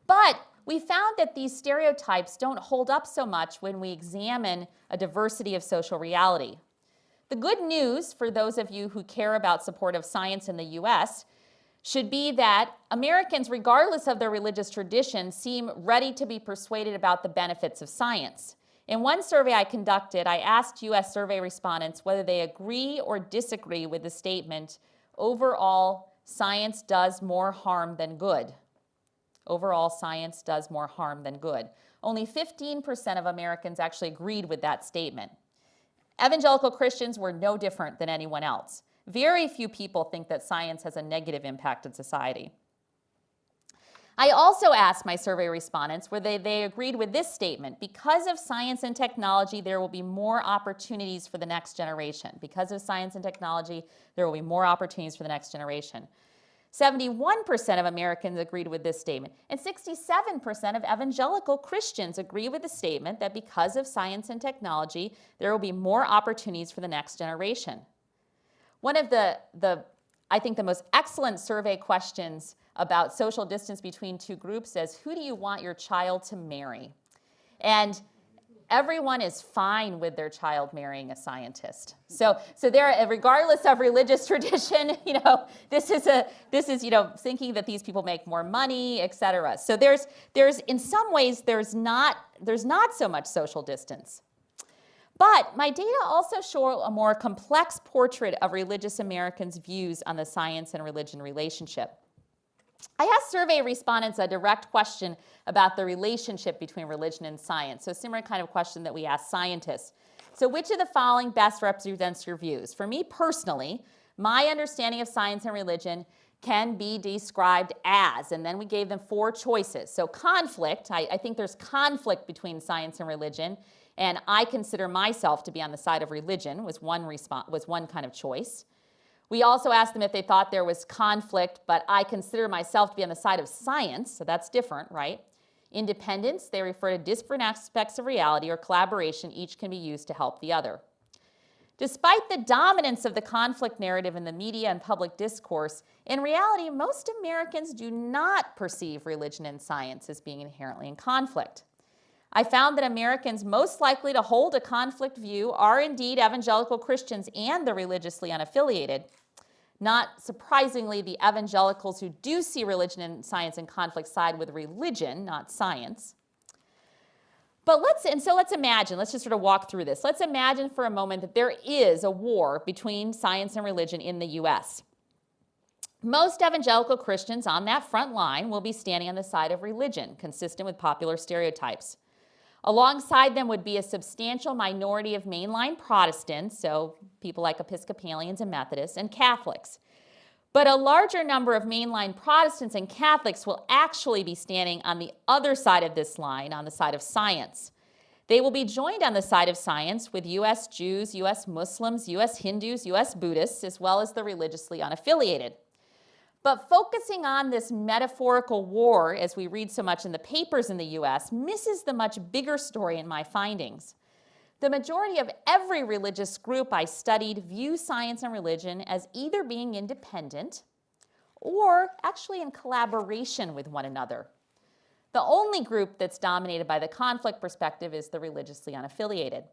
But we found that these stereotypes don't hold up so much when we examine a diversity of social reality. The good news for those of you who care about support of science in the U.S. should be that Americans, regardless of their religious tradition, seem ready to be persuaded about the benefits of science. In one survey I conducted, I asked U.S. survey respondents whether they agree or disagree with the statement, overall, science does more harm than good. Overall, science does more harm than good. Only 15% of Americans actually agreed with that statement. Evangelical Christians were no different than anyone else. Very few people think that science has a negative impact on society. I also asked my survey respondents whether they agreed with this statement: because of science and technology, there will be more opportunities for the next generation. Because of science and technology, there will be more opportunities for the next generation. 71% of Americans agreed with this statement, and 67% of evangelical Christians agree with the statement that because of science and technology, there will be more opportunities for the next generation. One of I think the most excellent survey questions about social distance between two groups says, who do you want your child to marry? And everyone is fine with their child marrying a scientist. So there, regardless of religious tradition, this is thinking that these people make more money, etc. So there's in some ways there's not so much social distance. But my data also show a more complex portrait of religious Americans' views on the science and religion relationship. I asked survey respondents a direct question about the relationship between religion and science, so a similar kind of question that we asked scientists. So which of the following best represents your views? For me personally, my understanding of science and religion can be described as, and then we gave them 4 choices. So conflict, I think there's conflict between science and religion, and I consider myself to be on the side of religion, was one kind of choice. We also asked them if they thought there was conflict, but I consider myself to be on the side of science, so that's different, right? Independence, they refer to different aspects of reality or collaboration, each can be used to help the other. Despite the dominance of the conflict narrative in the media and public discourse, in reality, most Americans do not perceive religion and science as being inherently in conflict. I found that Americans most likely to hold a conflict view are indeed evangelical Christians and the religiously unaffiliated. Not surprisingly, the evangelicals who do see religion and science in conflict side with religion, not science. But let's imagine, let's just sort of walk through this. Let's imagine for a moment that there is a war between science and religion in the US. Most evangelical Christians on that front line will be standing on the side of religion, consistent with popular stereotypes. Alongside them would be a substantial minority of mainline Protestants, so people like Episcopalians and Methodists, and Catholics. But a larger number of mainline Protestants and Catholics will actually be standing on the other side of this line, on the side of science. They will be joined on the side of science with U.S. Jews, U.S. Muslims, U.S. Hindus, U.S. Buddhists, as well as the religiously unaffiliated. But focusing on this metaphorical war, as we read so much in the papers in the U.S., misses the much bigger story in my findings. The majority of every religious group I studied view science and religion as either being independent or actually in collaboration with one another. The only group that's dominated by the conflict perspective is the religiously unaffiliated.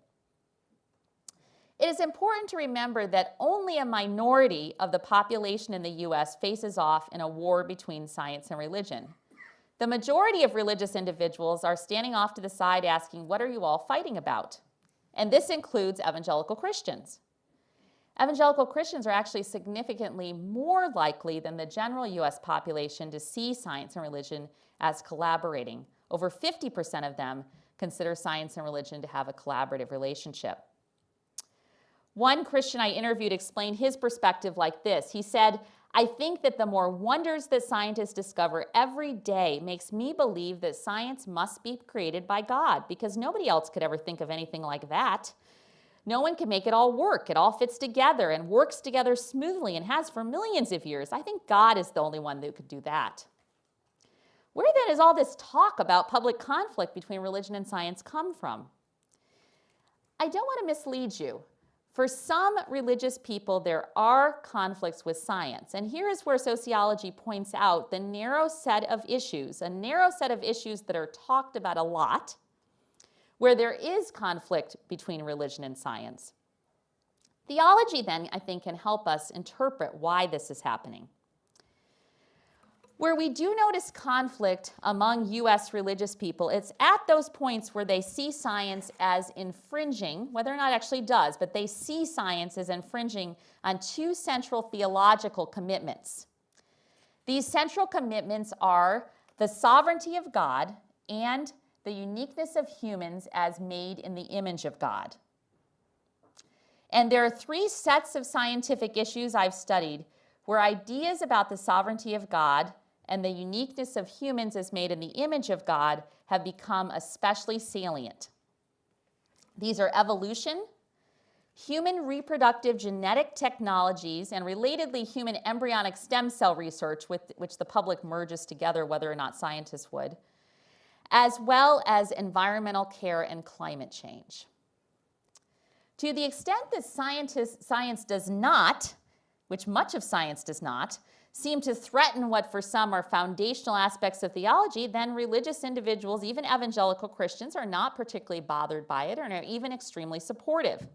It is important to remember that only a minority of the population in the U.S. faces off in a war between science and religion. The majority of religious individuals are standing off to the side asking, what are you all fighting about? And this includes evangelical Christians. Evangelical Christians are actually significantly more likely than the general U.S. population to see science and religion as collaborating. Over 50% of them consider science and religion to have a collaborative relationship. One Christian I interviewed explained his perspective like this. He said, I think that the more wonders that scientists discover every day makes me believe that science must be created by God, because nobody else could ever think of anything like that. No one can make it all work. It all fits together and works together smoothly and has for millions of years. I think God is the only one that could do that. Where then is all this talk about public conflict between religion and science come from? I don't want to mislead you. For some religious people, there are conflicts with science. And here is where sociology points out the narrow set of issues, a narrow set of issues that are talked about a lot, where there is conflict between religion and science. Theology, then, I think, can help us interpret why this is happening. Where we do notice conflict among U.S. religious people, it's at those points where they see science as infringing, whether or not it actually does, but they see science as infringing on 2 central theological commitments. These central commitments are the sovereignty of God and the uniqueness of humans as made in the image of God. And there are three sets of scientific issues I've studied where ideas about the sovereignty of God and the uniqueness of humans as made in the image of God have become especially salient. These are evolution, human reproductive genetic technologies, and relatedly human embryonic stem cell research, with which the public merges together whether or not scientists would, as well as environmental care and climate change. To the extent that science does not, which much of science does not, seem to threaten what for some are foundational aspects of theology, then religious individuals, even evangelical Christians, are not particularly bothered by it or are even extremely supportive.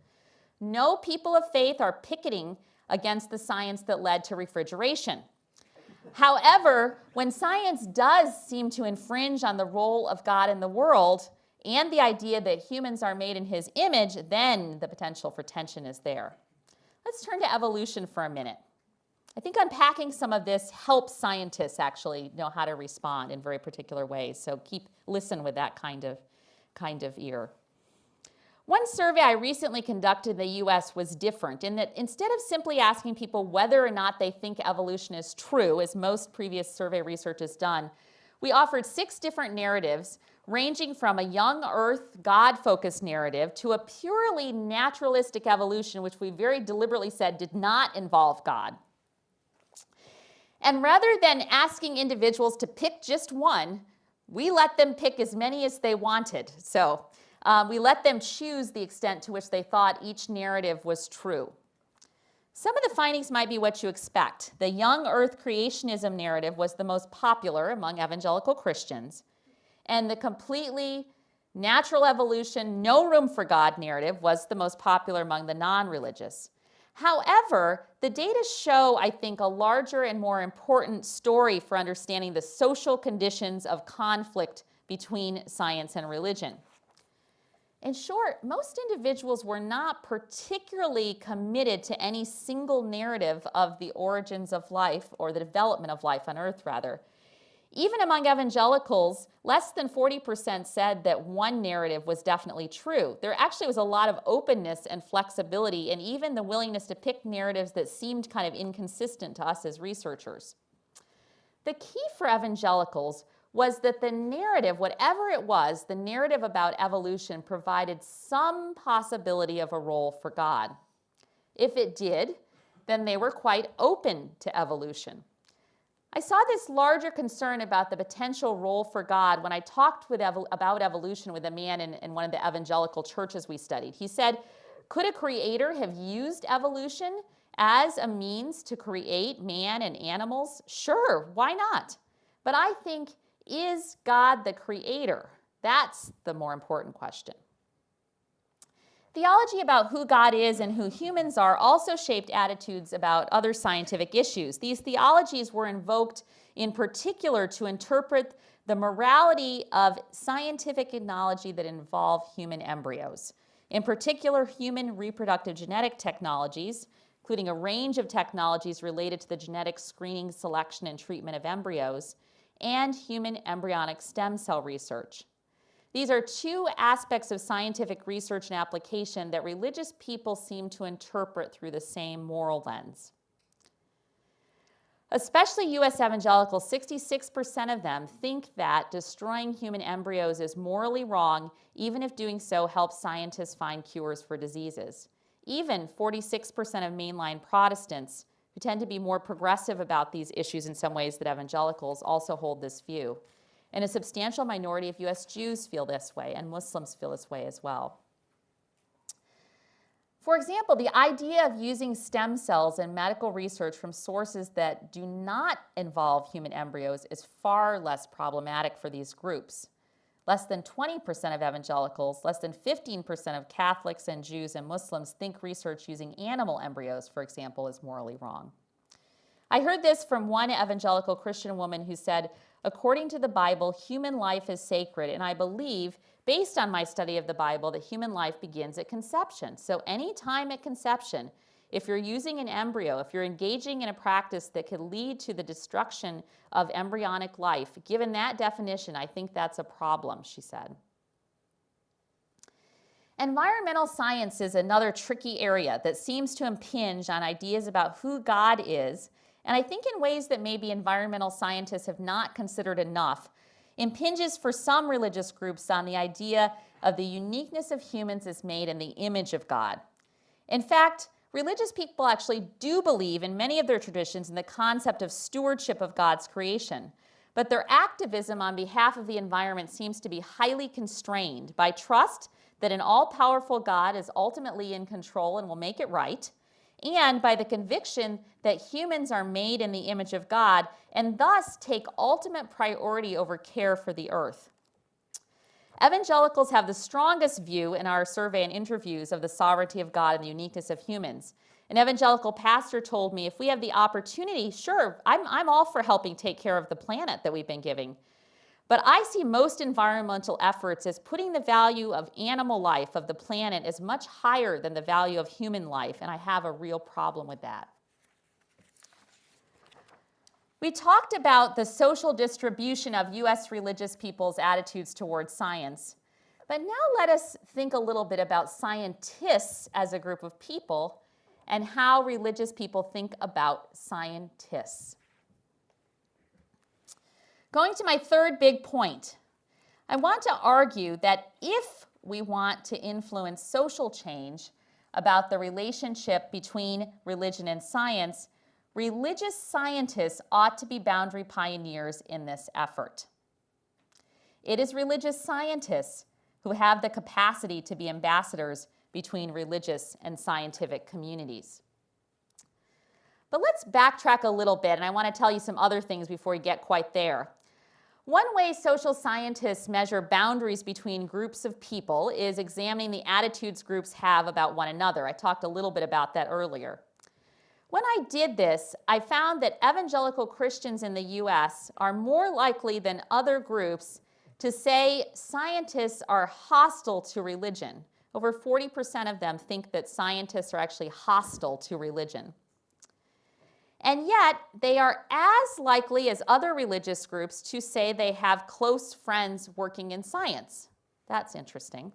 No people of faith are picketing against the science that led to refrigeration. However, when science does seem to infringe on the role of God in the world and the idea that humans are made in his image, then the potential for tension is there. Let's turn to evolution for a minute. I think unpacking some of this helps scientists actually know how to respond in very particular ways, so listen with that kind of ear. One survey I recently conducted in the US was different in that instead of simply asking people whether or not they think evolution is true, as most previous survey research has done, we offered 6 different narratives ranging from a young earth, God-focused narrative to a purely naturalistic evolution, which we very deliberately said did not involve God. And rather than asking individuals to pick just one, we let them pick as many as they wanted. So we let them choose the extent to which they thought each narrative was true. Some of the findings might be what you expect. The young earth creationism narrative was the most popular among evangelical Christians, and the completely natural evolution, no room for God narrative was the most popular among the non-religious. However, the data show, I think, a larger and more important story for understanding the social conditions of conflict between science and religion. In short, most individuals were not particularly committed to any single narrative of the origins of life, or the development of life on earth, rather. Even among evangelicals, less than 40% said that one narrative was definitely true. There actually was a lot of openness and flexibility, and even the willingness to pick narratives that seemed kind of inconsistent to us as researchers. The key for evangelicals was that the narrative, whatever it was, the narrative about evolution provided some possibility of a role for God. If it did, then they were quite open to evolution. I saw this larger concern about the potential role for God when I talked about evolution with a man in one of the evangelical churches we studied. He said, could a creator have used evolution as a means to create man and animals? Sure, why not? But I think, is God the creator? That's the more important question. Theology about who God is and who humans are also shaped attitudes about other scientific issues. These theologies were invoked in particular to interpret the morality of scientific technology that involve human embryos. In particular, human reproductive genetic technologies, including a range of technologies related to the genetic screening, selection, and treatment of embryos, and human embryonic stem cell research. These are 2 aspects of scientific research and application that religious people seem to interpret through the same moral lens. Especially U.S. evangelicals, 66% of them think that destroying human embryos is morally wrong, even if doing so helps scientists find cures for diseases. Even 46% of mainline Protestants, who tend to be more progressive about these issues in some ways than evangelicals, also hold this view. And a substantial minority of U.S. Jews feel this way, and Muslims feel this way as well. For example, the idea of using stem cells in medical research from sources that do not involve human embryos is far less problematic for these groups. Less than 20% of evangelicals, less than 15% of Catholics and Jews and Muslims think research using animal embryos, for example, is morally wrong. I heard this from one evangelical Christian woman who said, according to the Bible, human life is sacred, and I believe, based on my study of the Bible, that human life begins at conception. So any time at conception, if you're using an embryo, if you're engaging in a practice that could lead to the destruction of embryonic life, given that definition, I think that's a problem, she said. Environmental science is another tricky area that seems to impinge on ideas about who God is, and I think in ways that maybe environmental scientists have not considered enough, impinges for some religious groups on the idea of the uniqueness of humans as made in the image of God. In fact, religious people actually do believe in many of their traditions in the concept of stewardship of God's creation, but their activism on behalf of the environment seems to be highly constrained by trust that an all-powerful God is ultimately in control and will make it right, and by the conviction that humans are made in the image of God and thus take ultimate priority over care for the earth. Evangelicals have the strongest view in our survey and interviews of the sovereignty of God and the uniqueness of humans. An evangelical pastor told me, if we have the opportunity, sure, I'm all for helping take care of the planet that we've been giving. But I see most environmental efforts as putting the value of animal life, of the planet, as much higher than the value of human life, and I have a real problem with that. We talked about the social distribution of U.S. religious people's attitudes towards science, but now let us think a little bit about scientists as a group of people and how religious people think about scientists. Going to my third big point, I want to argue that if we want to influence social change about the relationship between religion and science, religious scientists ought to be boundary pioneers in this effort. It is religious scientists who have the capacity to be ambassadors between religious and scientific communities. But let's backtrack a little bit, and I want to tell you some other things before we get quite there. One way social scientists measure boundaries between groups of people is examining the attitudes groups have about one another. I talked a little bit about that earlier. When I did this, I found that evangelical Christians in the U.S. are more likely than other groups to say scientists are hostile to religion. Over 40% of them think that scientists are actually hostile to religion. And yet, they are as likely as other religious groups to say they have close friends working in science. That's interesting.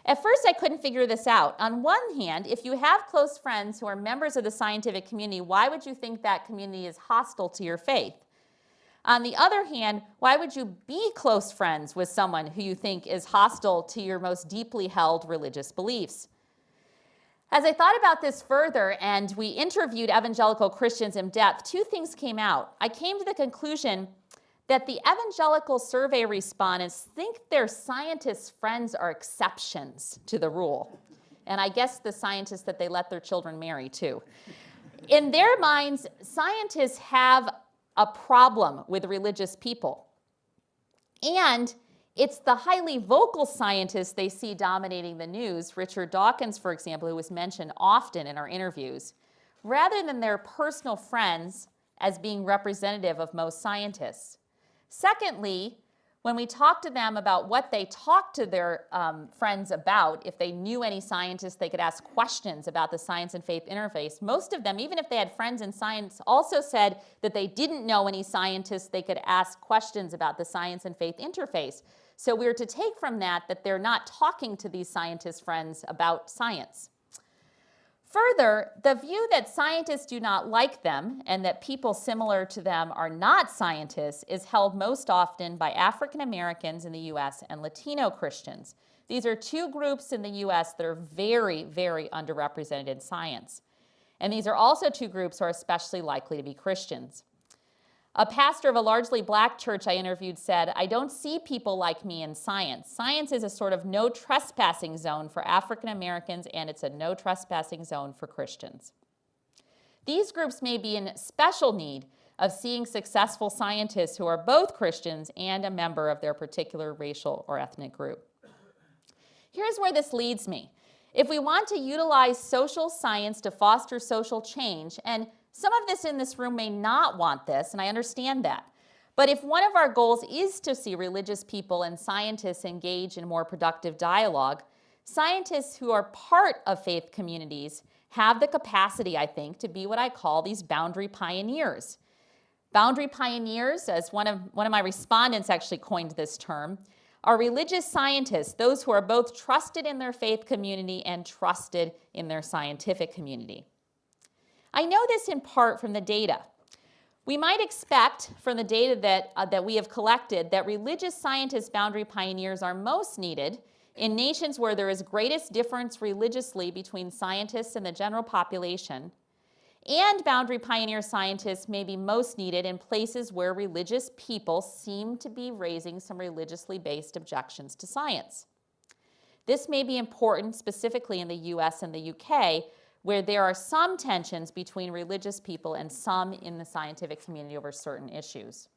At first, I couldn't figure this out. On one hand, if you have close friends who are members of the scientific community, why would you think that community is hostile to your faith? On the other hand, why would you be close friends with someone who you think is hostile to your most deeply held religious beliefs? As I thought about this further and we interviewed evangelical Christians in depth, two things came out. I came to the conclusion that the evangelical survey respondents think their scientist friends are exceptions to the rule. And I guess the scientists that they let their children marry, too. In their minds, scientists have a problem with religious people. And it's the highly vocal scientists they see dominating the news, Richard Dawkins, for example, who was mentioned often in our interviews, rather than their personal friends as being representative of most scientists. Secondly, when we talk to them about what they talk to their friends about, if they knew any scientists, they could ask questions about the science and faith interface. Most of them, even if they had friends in science, also said that they didn't know any scientists they could ask questions about the science and faith interface. So we're to take from that that they're not talking to these scientist friends about science. Further, the view that scientists do not like them and that people similar to them are not scientists is held most often by African Americans in the U.S. and Latino Christians. These are two groups in the U.S. that are very, very underrepresented in science. And these are also two groups who are especially likely to be Christians. A pastor of a largely black church I interviewed said, "I don't see people like me in science. Science is a sort of no trespassing zone for African Americans, and it's a no trespassing zone for Christians." These groups may be in special need of seeing successful scientists who are both Christians and a member of their particular racial or ethnic group. Here's where this leads me. If we want to utilize social science to foster social change, and some of this in this room may not want this, and I understand that. But if one of our goals is to see religious people and scientists engage in more productive dialogue, scientists who are part of faith communities have the capacity, I think, to be what I call these boundary pioneers. Boundary pioneers, as one of my respondents actually coined this term, are religious scientists, those who are both trusted in their faith community and trusted in their scientific community. I know this in part from the data. We might expect from the data that we have collected that religious scientist boundary pioneers are most needed in nations where there is greatest difference religiously between scientists and the general population, and boundary pioneer scientists may be most needed in places where religious people seem to be raising some religiously based objections to science. This may be important specifically in the US and the UK, where there are some tensions between religious people and some in the scientific community over certain issues.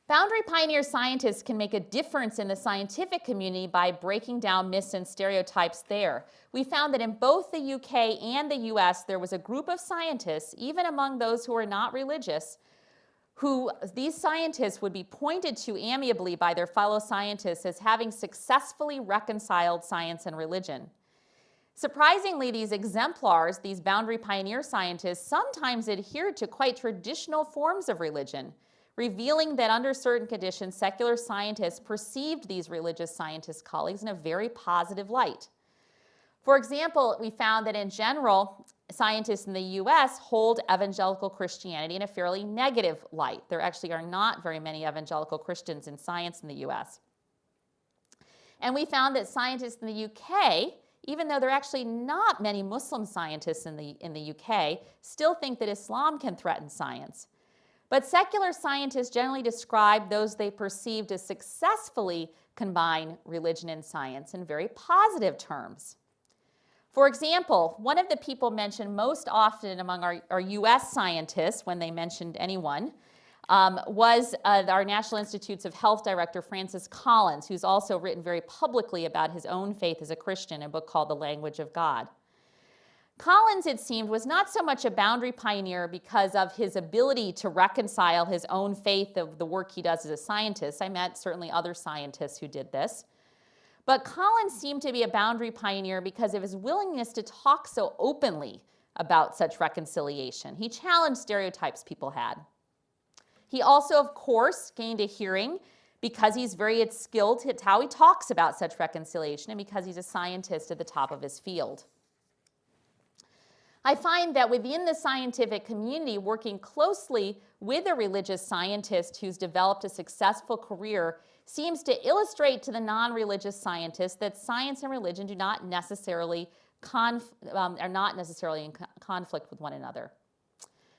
Boundary pioneer scientists can make a difference in the scientific community by breaking down myths and stereotypes there. We found that in both the UK and the US, there was a group of scientists, even among those who are not religious, who these scientists would be pointed to amiably by their fellow scientists as having successfully reconciled science and religion. Surprisingly, these exemplars, these boundary pioneer scientists, sometimes adhered to quite traditional forms of religion, revealing that under certain conditions, secular scientists perceived these religious scientist colleagues in a very positive light. For example, we found that in general, scientists in the US hold evangelical Christianity in a fairly negative light. There actually are not very many evangelical Christians in science in the US. And we found that scientists in the UK, even though there are actually not many Muslim scientists in the UK, still think that Islam can threaten science. But secular scientists generally describe those they perceived as successfully combine religion and science in very positive terms. For example, one of the people mentioned most often among our US scientists, when they mentioned anyone, was our National Institutes of Health Director, Francis Collins, who's also written very publicly about his own faith as a Christian in a book called The Language of God. Collins, it seemed, was not so much a boundary pioneer because of his ability to reconcile his own faith of the work he does as a scientist. I met certainly other scientists who did this. But Collins seemed to be a boundary pioneer because of his willingness to talk so openly about such reconciliation. He challenged stereotypes people had. He also, of course, gained a hearing because he's very skilled at how he talks about such reconciliation and because he's a scientist at the top of his field. I find that within the scientific community, working closely with a religious scientist who's developed a successful career seems to illustrate to the non-religious scientists that science and religion are not necessarily in conflict with one another.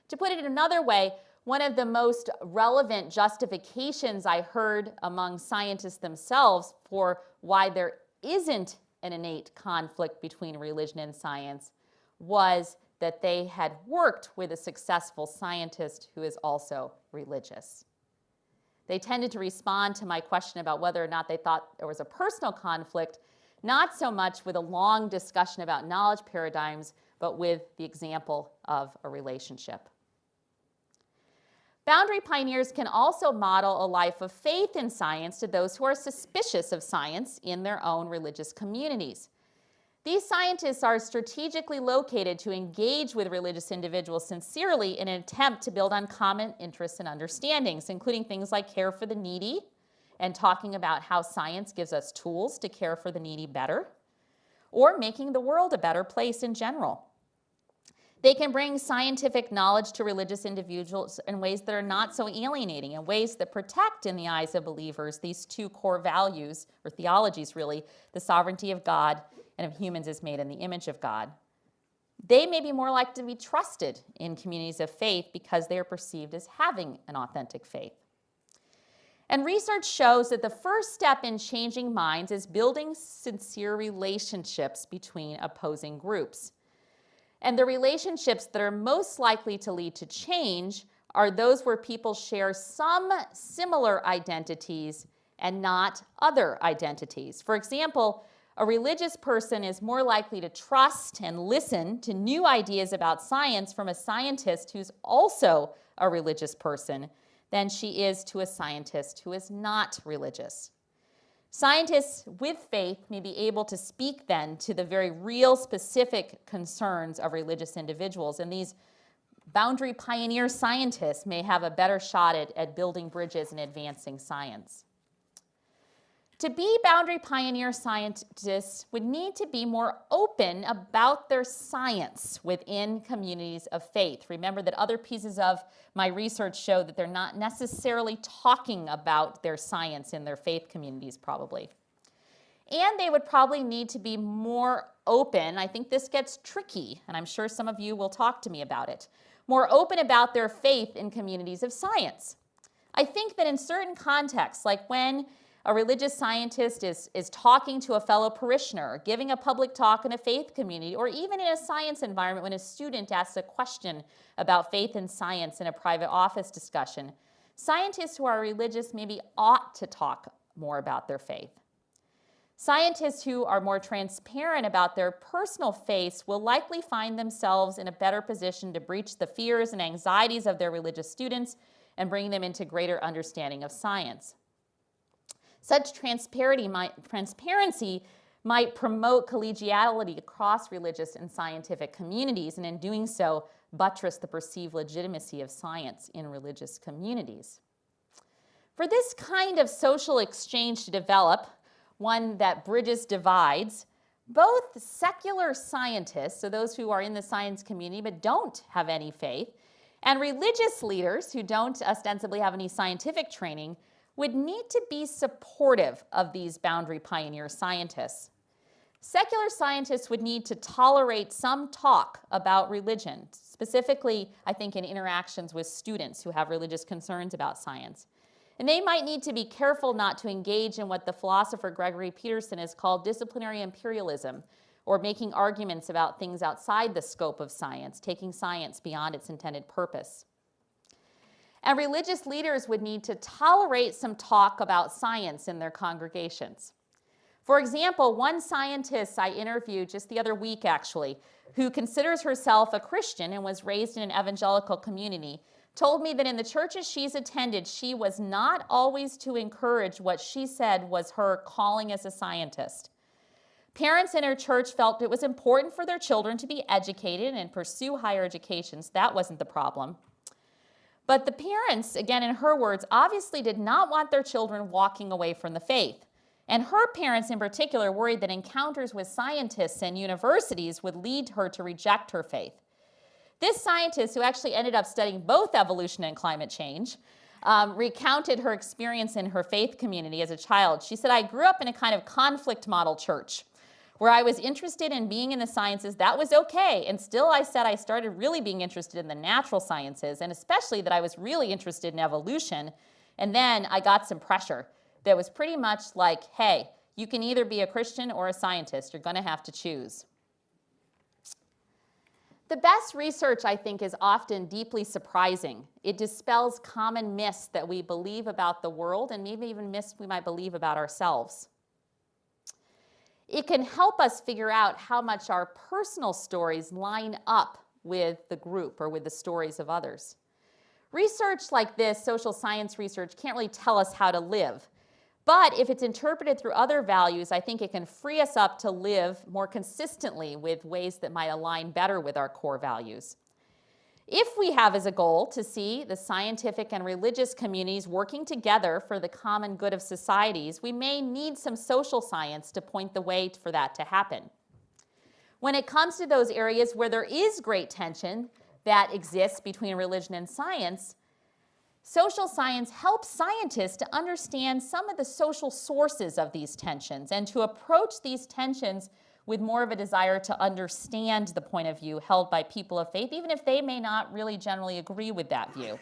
To put it in another way, one of the most relevant justifications I heard among scientists themselves for why there isn't an innate conflict between religion and science was that they had worked with a successful scientist who is also religious. They tended to respond to my question about whether or not they thought there was a personal conflict, not so much with a long discussion about knowledge paradigms, but with the example of a relationship. Boundary pioneers can also model a life of faith in science to those who are suspicious of science in their own religious communities. These scientists are strategically located to engage with religious individuals sincerely in an attempt to build on common interests and understandings, including things like care for the needy and talking about how science gives us tools to care for the needy better, or making the world a better place in general. They can bring scientific knowledge to religious individuals in ways that are not so alienating, in ways that protect, in the eyes of believers, these two core values, or theologies really, the sovereignty of God and of humans as made in the image of God. They may be more likely to be trusted in communities of faith because they are perceived as having an authentic faith. And research shows that the first step in changing minds is building sincere relationships between opposing groups. And the relationships that are most likely to lead to change are those where people share some similar identities and not other identities. For example, a religious person is more likely to trust and listen to new ideas about science from a scientist who's also a religious person than she is to a scientist who is not religious. Scientists with faith may be able to speak then to the very real specific concerns of religious individuals, and these boundary pioneer scientists may have a better shot at building bridges and advancing science. To be boundary pioneer scientists would need to be more open about their science within communities of faith. Remember that other pieces of my research show that they're not necessarily talking about their science in their faith communities, probably. And they would probably need to be more open. I think this gets tricky, and I'm sure some of you will talk to me about it. More open about their faith in communities of science. I think that in certain contexts, like when a religious scientist is talking to a fellow parishioner, giving a public talk in a faith community, or even in a science environment when a student asks a question about faith and science in a private office discussion, scientists who are religious maybe ought to talk more about their faith. Scientists who are more transparent about their personal faiths will likely find themselves in a better position to breach the fears and anxieties of their religious students and bring them into greater understanding of science. Such transparency might promote collegiality across religious and scientific communities, and in doing so, buttress the perceived legitimacy of science in religious communities. For this kind of social exchange to develop, one that bridges divides, both secular scientists, so those who are in the science community but don't have any faith, and religious leaders who don't ostensibly have any scientific training would need to be supportive of these boundary pioneer scientists. Secular scientists would need to tolerate some talk about religion, specifically, I think, in interactions with students who have religious concerns about science. And they might need to be careful not to engage in what the philosopher Gregory Peterson has called disciplinary imperialism, or making arguments about things outside the scope of science, taking science beyond its intended purpose. And religious leaders would need to tolerate some talk about science in their congregations. For example, one scientist I interviewed just the other week, actually, who considers herself a Christian and was raised in an evangelical community, told me that in the churches she's attended, she was not always to encourage what she said was her calling as a scientist. Parents in her church felt it was important for their children to be educated and pursue higher education, so that wasn't the problem. But the parents, again in her words, obviously did not want their children walking away from the faith. And her parents in particular worried that encounters with scientists and universities would lead her to reject her faith. This scientist, who actually ended up studying both evolution and climate change, recounted her experience in her faith community as a child. She said, "I grew up in a kind of conflict model church where I was interested in being in the sciences. That was okay. And still I said I started really being interested in the natural sciences, and especially that I was really interested in evolution. And then I got some pressure that was pretty much like, hey, you can either be a Christian or a scientist. You're going to have to choose." The best research, I think, is often deeply surprising. It dispels common myths that we believe about the world, and maybe even myths we might believe about ourselves. It can help us figure out how much our personal stories line up with the group or with the stories of others. Research like this, social science research, can't really tell us how to live. But if it's interpreted through other values, I think it can free us up to live more consistently with ways that might align better with our core values. If we have as a goal to see the scientific and religious communities working together for the common good of societies, we may need some social science to point the way for that to happen. When it comes to those areas where there is great tension that exists between religion and science, social science helps scientists to understand some of the social sources of these tensions and to approach these tensions with more of a desire to understand the point of view held by people of faith, even if they may not really generally agree with that view.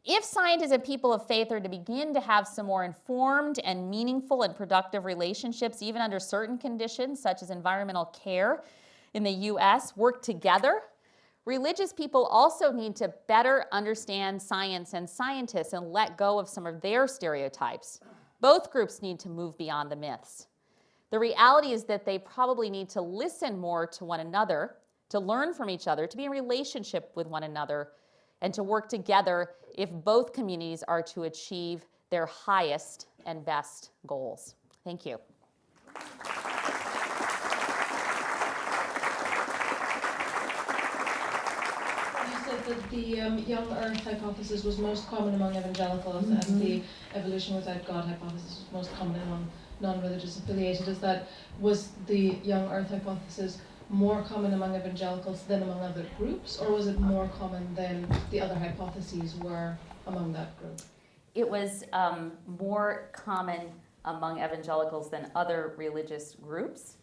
If scientists and people of faith are to begin to have some more informed and meaningful and productive relationships, even under certain conditions, such as environmental care in the US, work together, religious people also need to better understand science and scientists and let go of some of their stereotypes. Both groups need to move beyond the myths. The reality is that they probably need to listen more to one another, to learn from each other, to be in relationship with one another, and to work together if both communities are to achieve their highest and best goals. Thank you. You said that the young earth hypothesis was most common among evangelicals, and the evolution without God hypothesis was most common among non-religious affiliated. Was the young earth hypothesis more common among evangelicals than among other groups, or was it more common than the other hypotheses were among that group? It was more common among evangelicals than other religious groups,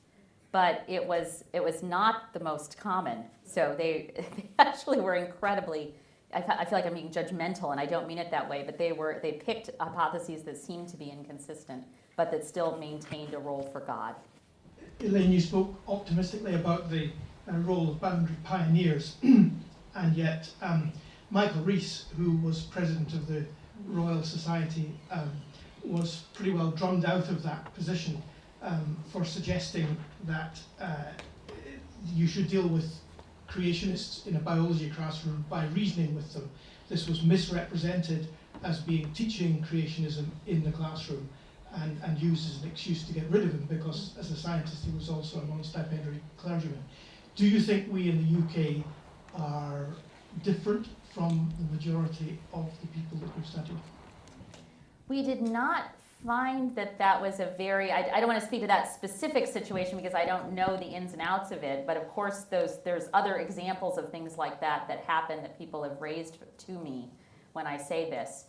but it was not the most common. So they actually were incredibly, I feel like I'm being judgmental, and I don't mean it that way, but they picked hypotheses that seemed to be inconsistent, but that still maintained a role for God. Elaine, you spoke optimistically about the role of boundary pioneers, and yet Michael Rees, who was president of the Royal Society, was pretty well drummed out of that position for suggesting that you should deal with creationists in a biology classroom by reasoning with them. This was misrepresented as being teaching creationism in the classroom, and used as an excuse to get rid of him, because as a scientist he was also a non-stipendiary clergyman. Do you think we in the UK are different from the majority of the people that we've studied? We did not find that was a very, I don't want to speak to that specific situation because I don't know the ins and outs of it, but of course there's other examples of things like that happen that people have raised to me when I say this.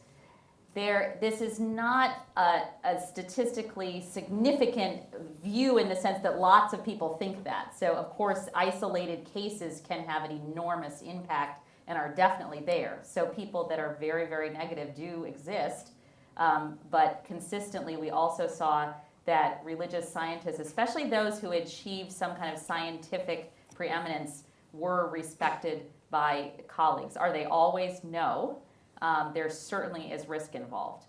This is not a statistically significant view in the sense that lots of people think that. So of course isolated cases can have an enormous impact and are definitely there. So people that are very, very negative do exist. But consistently, we also saw that religious scientists, especially those who achieved some kind of scientific preeminence, were respected by colleagues. Are they always? No. There certainly is risk involved.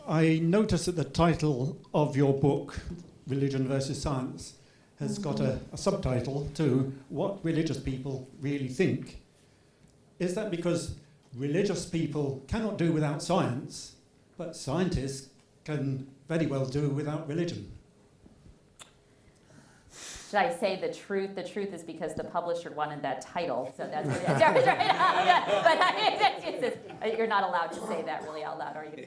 I notice that the title of your book, Religion versus Science, has got a subtitle to What Religious People Really Think. Is that because religious people cannot do without science, but scientists can very well do without religion? Should I say the truth? The truth is because the publisher wanted that title, so that's what it is. But you're not allowed to say that really out loud, are you?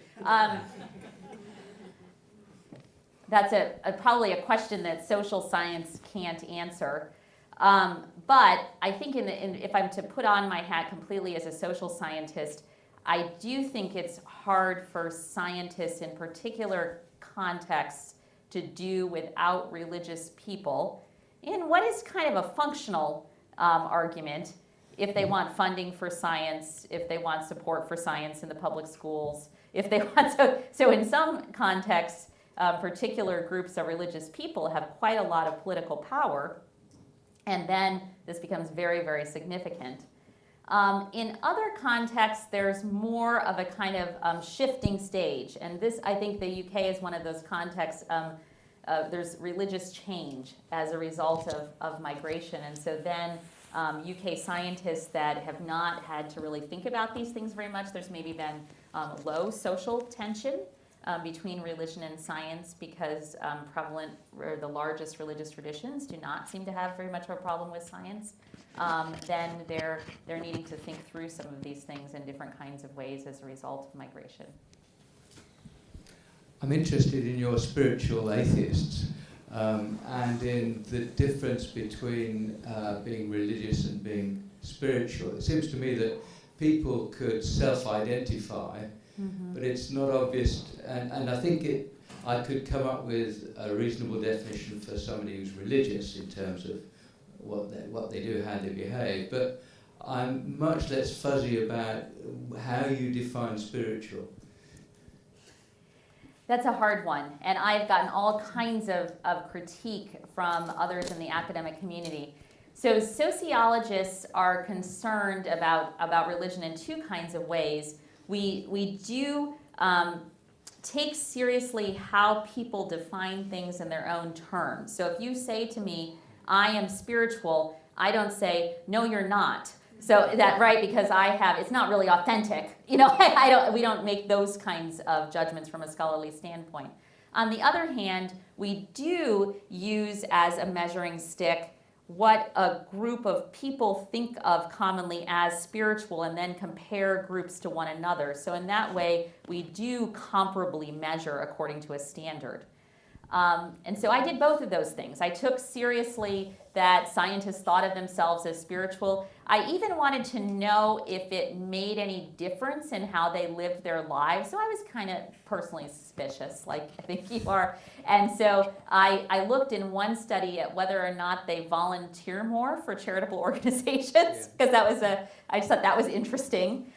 That's probably a question that social science can't answer. But I think if I'm to put on my hat completely as a social scientist, I do think it's hard for scientists in particular contexts to do without religious people in what is kind of a functional argument if they want funding for science, if they want support for science in the public schools, if they want so in some contexts, particular groups of religious people have quite a lot of political power, and then this becomes very, very significant. In other contexts, there's more of a kind of shifting stage, and this, I think the UK is one of those contexts. There's religious change as a result of migration, and so then UK scientists that have not had to really think about these things very much, there's maybe been low social tension between religion and science because prevalent or the largest religious traditions do not seem to have very much of a problem with science. Then they're needing to think through some of these things in different kinds of ways as a result of migration. I'm interested in your spiritual atheists and in the difference between being religious and being spiritual. It seems to me that people could self-identify, but it's not obvious, and I think I could come up with a reasonable definition for somebody who's religious in terms of what they do, how they behave, but I'm much less fuzzy about how you define spiritual. That's a hard one, and I've gotten all kinds of critique from others in the academic community. So sociologists are concerned about religion in two kinds of ways. We do take seriously how people define things in their own terms. So if you say to me, I am spiritual, I don't say, no, you're not. So that, right, because it's not really authentic. We don't make those kinds of judgments from a scholarly standpoint. On the other hand, we do use as a measuring stick what a group of people think of commonly as spiritual and then compare groups to one another. So in that way, we do comparably measure according to a standard. And so I did both of those things. I took seriously that scientists thought of themselves as spiritual. I even wanted to know if it made any difference in how they lived their lives. So I was kind of personally suspicious, like I think you are. And so I looked in one study at whether or not they volunteer more for charitable organizations, because I just thought that was interesting.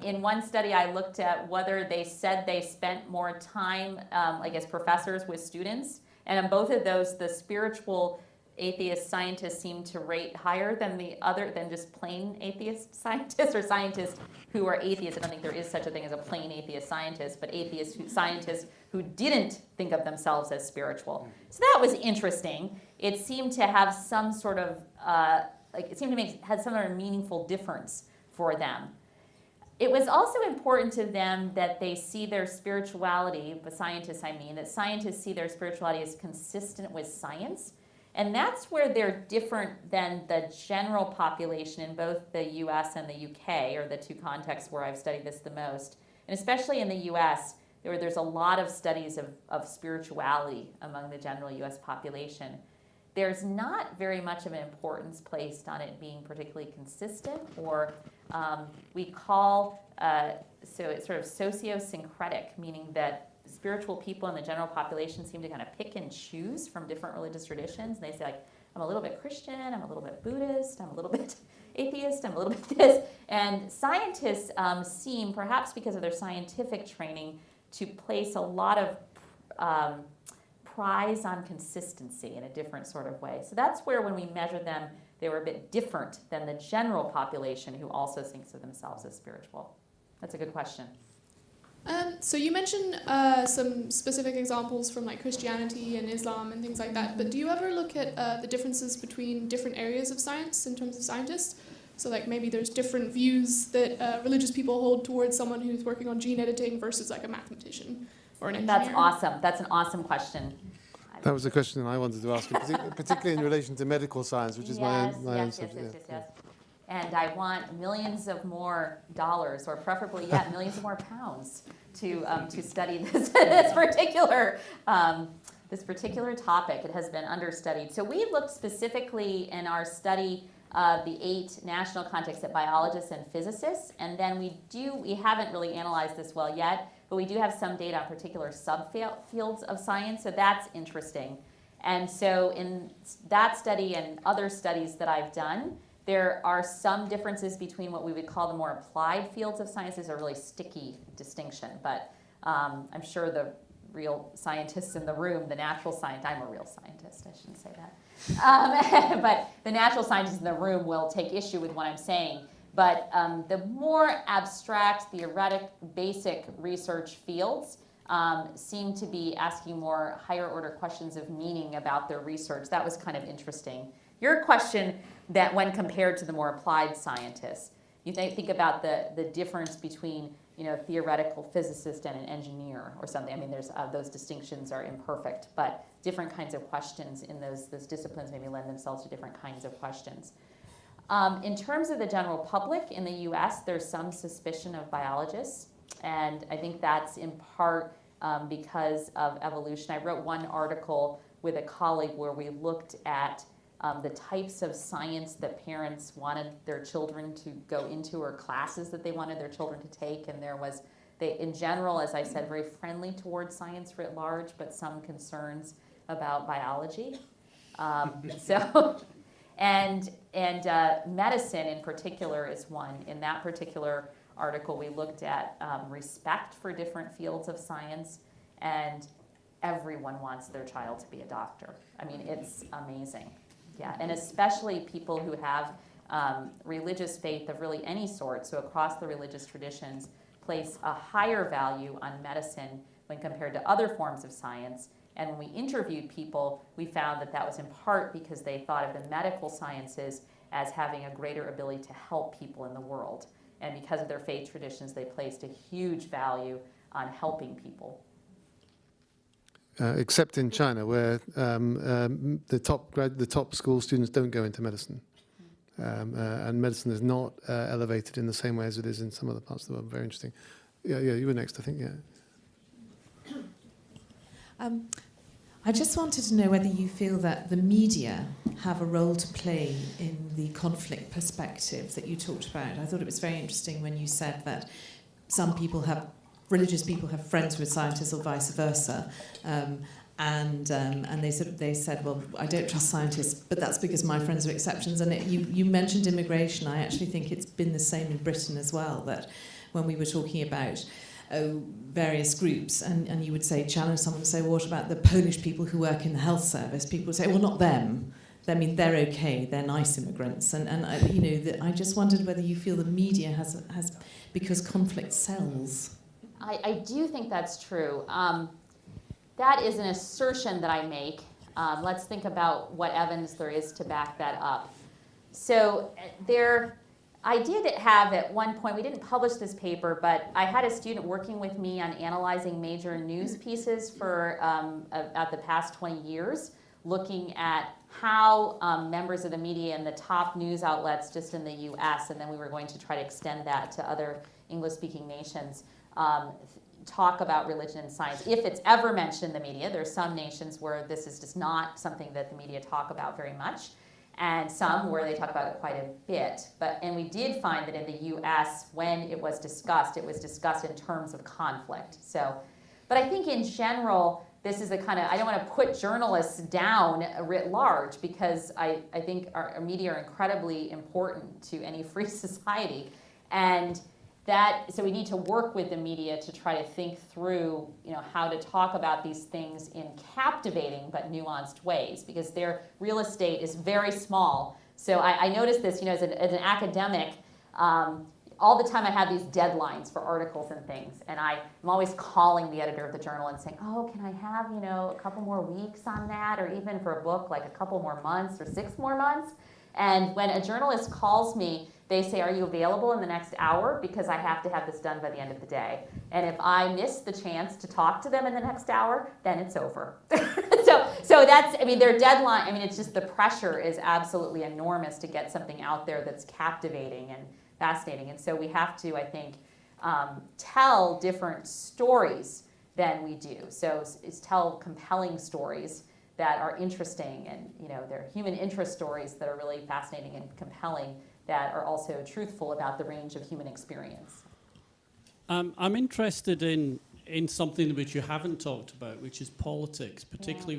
In one study, I looked at whether they said they spent more time, like as professors with students. And in both of those, the spiritual atheist scientists seem to rate higher than just plain atheist scientists or scientists who are atheists. I don't think there is such a thing as a plain atheist scientist, but scientists who didn't think of themselves as spiritual. So that was interesting. It seemed to have some sort of, had some sort of meaningful difference for them. It was also important to them that they see their spirituality, the scientists I mean, that scientists see their spirituality as consistent with science. And that's where they're different than the general population in both the US and the UK, or the two contexts where I've studied this the most. And especially in the US, there's a lot of studies of spirituality among the general US population. There's not very much of an importance placed on it being particularly consistent, or we call, so it's sort of sociosyncretic, meaning that spiritual people in the general population seem to kind of pick and choose from different religious traditions. And they say, like, I'm a little bit Christian, I'm a little bit Buddhist, I'm a little bit atheist, I'm a little bit this. And scientists seem, perhaps because of their scientific training, to place a lot of prize on consistency in a different sort of way. So that's where, when we measure them, they were a bit different than the general population who also thinks of themselves as spiritual. That's a good question. So you mentioned some specific examples from like Christianity and Islam and things like that, but do you ever look at the differences between different areas of science in terms of scientists? So like maybe there's different views that religious people hold towards someone who's working on gene editing versus like a mathematician or an engineer. That's awesome. That's an awesome question. That was the question I wanted to ask you, particularly in relation to medical science, which is my own subject. Yes. And I want millions of more dollars, or preferably, millions of more pounds to study this particular topic. It has been understudied. So we looked specifically in our study of the 8 national contexts at biologists and physicists, and then we haven't really analyzed this well yet, but we do have some data on particular subfields of science, so that's interesting. And so in that study and other studies that I've done, there are some differences between what we would call the more applied fields of science. Is a really sticky distinction, but I'm sure the real scientists in the room, the natural scientists, I'm a real scientist, I shouldn't say that, but the natural scientists in the room will take issue with what I'm saying. But the more abstract, theoretic, basic research fields seem to be asking more higher order questions of meaning about their research. That was kind of interesting. Your question, that when compared to the more applied scientists, you think about the difference between theoretical physicist and an engineer or something. I mean, there's those distinctions are imperfect, but different kinds of questions in those disciplines maybe lend themselves to different kinds of questions. In terms of the general public in the US, there's some suspicion of biologists, and I think that's in part because of evolution. I wrote one article with a colleague where we looked at the types of science that parents wanted their children to go into, or classes that they wanted their children to take, and they, in general, as I said, very friendly towards science writ large, but some concerns about biology. And medicine in particular is one. In that particular article, we looked at respect for different fields of science, and everyone wants their child to be a doctor. I mean, it's amazing. Yeah, and especially people who have religious faith of really any sort, so across the religious traditions, place a higher value on medicine when compared to other forms of science. And when we interviewed people, we found that was in part because they thought of the medical sciences as having a greater ability to help people in the world. And because of their faith traditions, they placed a huge value on helping people. except in China, where the top school students don't go into medicine. And medicine is not elevated in the same way as it is in some other parts of the world. Very interesting. Yeah, you were next, I think, yeah. I just wanted to know whether you feel that the media have a role to play in the conflict perspective that you talked about. I thought it was very interesting when you said that religious people have friends with scientists or vice versa. And they said, well, I don't trust scientists, but that's because my friends are exceptions. And you mentioned immigration. I actually think it's been the same in Britain as well, that when we were talking about various groups, and you would challenge someone and say, well, what about the Polish people who work in the health service? People would say, well, not them. I mean, they're okay. They're nice immigrants. I just wondered whether you feel the media has because conflict sells. I do think that's true. That is an assertion that I make. Let's think about what evidence there is to back that up. So I did have at one point, we didn't publish this paper, but I had a student working with me on analyzing major news pieces for about the past 20 years, looking at how members of the media and the top news outlets just in the US, and then we were going to try to extend that to other English-speaking nations, talk about religion and science. If it's ever mentioned in the media, there are some nations where this is just not something that the media talk about very much, and some where they talk about it quite a bit. And we did find that in the US, when it was discussed in terms of conflict. But I think in general, this is the kind of, I don't want to put journalists down writ large, because I think our media are incredibly important to any free society. And so we need to work with the media to try to think through, how to talk about these things in captivating but nuanced ways, because their real estate is very small. So I noticed this, as an academic, all the time I have these deadlines for articles and things, and I'm always calling the editor of the journal and saying, oh, can I have, a couple more weeks on that, or even for a book, like a couple more months or 6 more months. And when a journalist calls me, they say, are you available in the next hour? Because I have to have this done by the end of the day. And if I miss the chance to talk to them in the next hour, then it's over. So that's, their deadline, it's just the pressure is absolutely enormous to get something out there that's captivating and fascinating. And so we have to, I think, tell different stories than we do. So it's tell compelling stories that are interesting, and they're human interest stories that are really fascinating and compelling, that are also truthful about the range of human experience. I'm interested in something which you haven't talked about, which is politics, particularly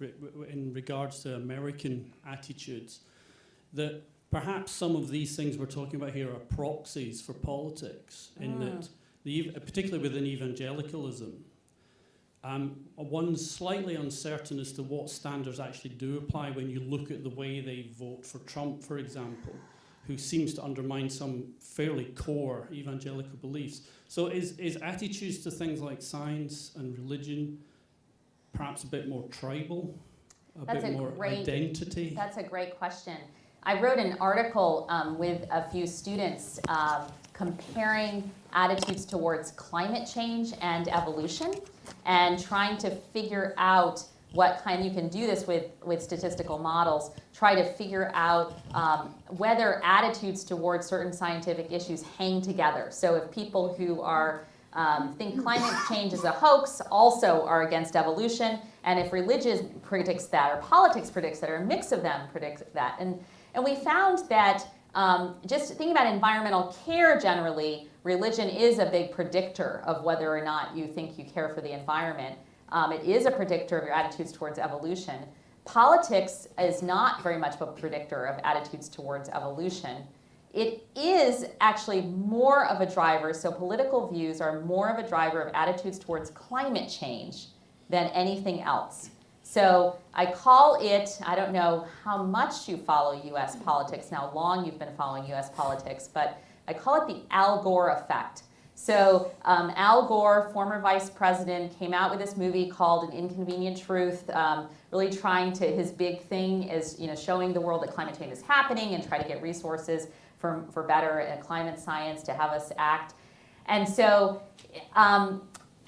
in regards to American attitudes. That perhaps some of these things we're talking about here are proxies for politics, in that, particularly within evangelicalism, one's slightly uncertain as to what standards actually do apply when you look at the way they vote for Trump, for example, who seems to undermine some fairly core evangelical beliefs. So is attitudes to things like science and religion perhaps a bit more tribal, a bit more identity? That's a great question. I wrote an article with a few students comparing attitudes towards climate change and evolution, and trying to figure out what kind, you can do this with statistical models, try to figure out whether attitudes towards certain scientific issues hang together. So if people who think climate change is a hoax also are against evolution, and if religion predicts that, or politics predicts that, or a mix of them predicts that. And we found that just thinking about environmental care generally, religion is a big predictor of whether or not you think you care for the environment. It is a predictor of your attitudes towards evolution. Politics is not very much of a predictor of attitudes towards evolution. It is actually more of a driver, so political views are more of a driver of attitudes towards climate change than anything else. So I call it, I don't know how much you follow US politics, how long you've been following US politics, but I call it the Al Gore effect. So Al Gore, former vice president, came out with this movie called An Inconvenient Truth, really trying to, his big thing is showing the world that climate change is happening and try to get resources for better climate science to have us act. And so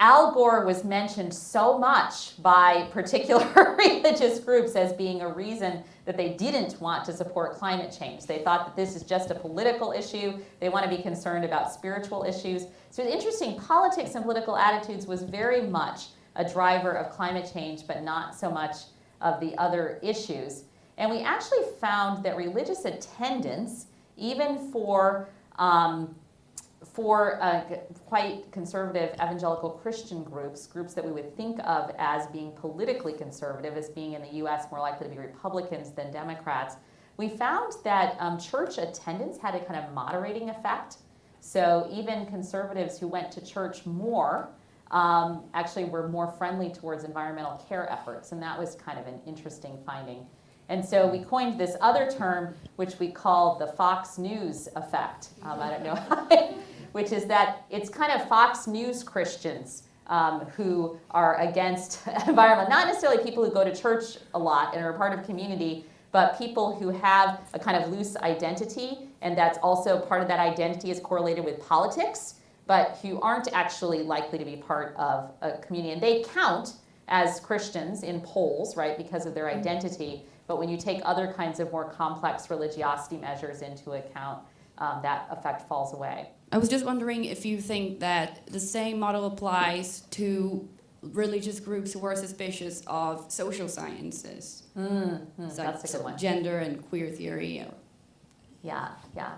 Al Gore was mentioned so much by particular religious groups as being a reason that they didn't want to support climate change. They thought that this is just a political issue. They want to be concerned about spiritual issues. So it's interesting, politics and political attitudes was very much a driver of climate change, but not so much of the other issues. And we actually found that religious attendance, even for quite conservative evangelical Christian groups that we would think of as being politically conservative, as being in the US more likely to be Republicans than Democrats, we found that church attendance had a kind of moderating effect. So even conservatives who went to church more actually were more friendly towards environmental care efforts, and that was kind of an interesting finding. And so we coined this other term, which we call the Fox News effect. I don't know, which is that it's kind of Fox News Christians who are against environment, not necessarily people who go to church a lot and are a part of community, but people who have a kind of loose identity, and that's also part of that identity is correlated with politics, but who aren't actually likely to be part of a community. And they count as Christians in polls, right, because of their identity. But when you take other kinds of more complex religiosity measures into account, that effect falls away. I was just wondering if you think that the same model applies to religious groups who are suspicious of social sciences. That's a good one. Gender and queer theory. Yeah,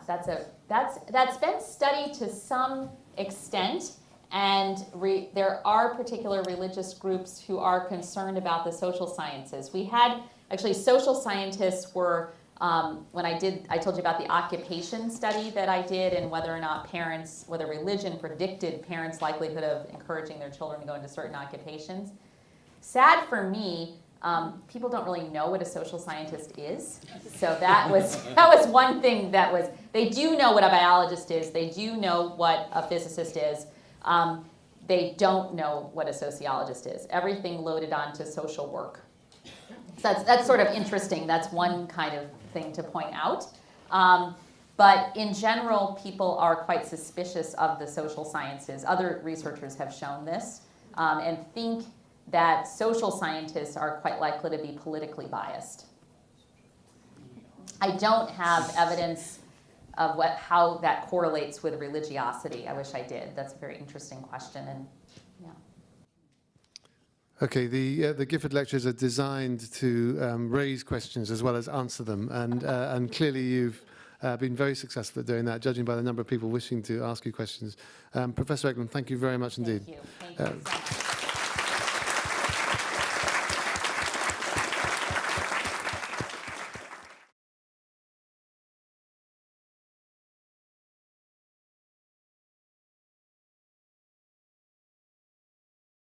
that's been studied to some extent, and there are particular religious groups who are concerned about the social sciences. We had actually social scientists were when I told you about the occupation study that I did, and whether or not whether religion predicted parents' likelihood of encouraging their children to go into certain occupations. Sad for me, people don't really know what a social scientist is. So that was one thing they do know what a biologist is, they do know what a physicist is, they don't know what a sociologist is. Everything loaded onto social work. So that's sort of interesting. That's one kind of thing to point out. But in general, people are quite suspicious of the social sciences. Other researchers have shown this, and think that social scientists are quite likely to be politically biased. I don't have evidence of how that correlates with religiosity. I wish I did. That's a very interesting question. And yeah. Okay, the Gifford lectures are designed to raise questions as well as answer them, and clearly you've been very successful at doing that, judging by the number of people wishing to ask you questions. Professor Ecklund, thank you very much indeed. Thank you so much.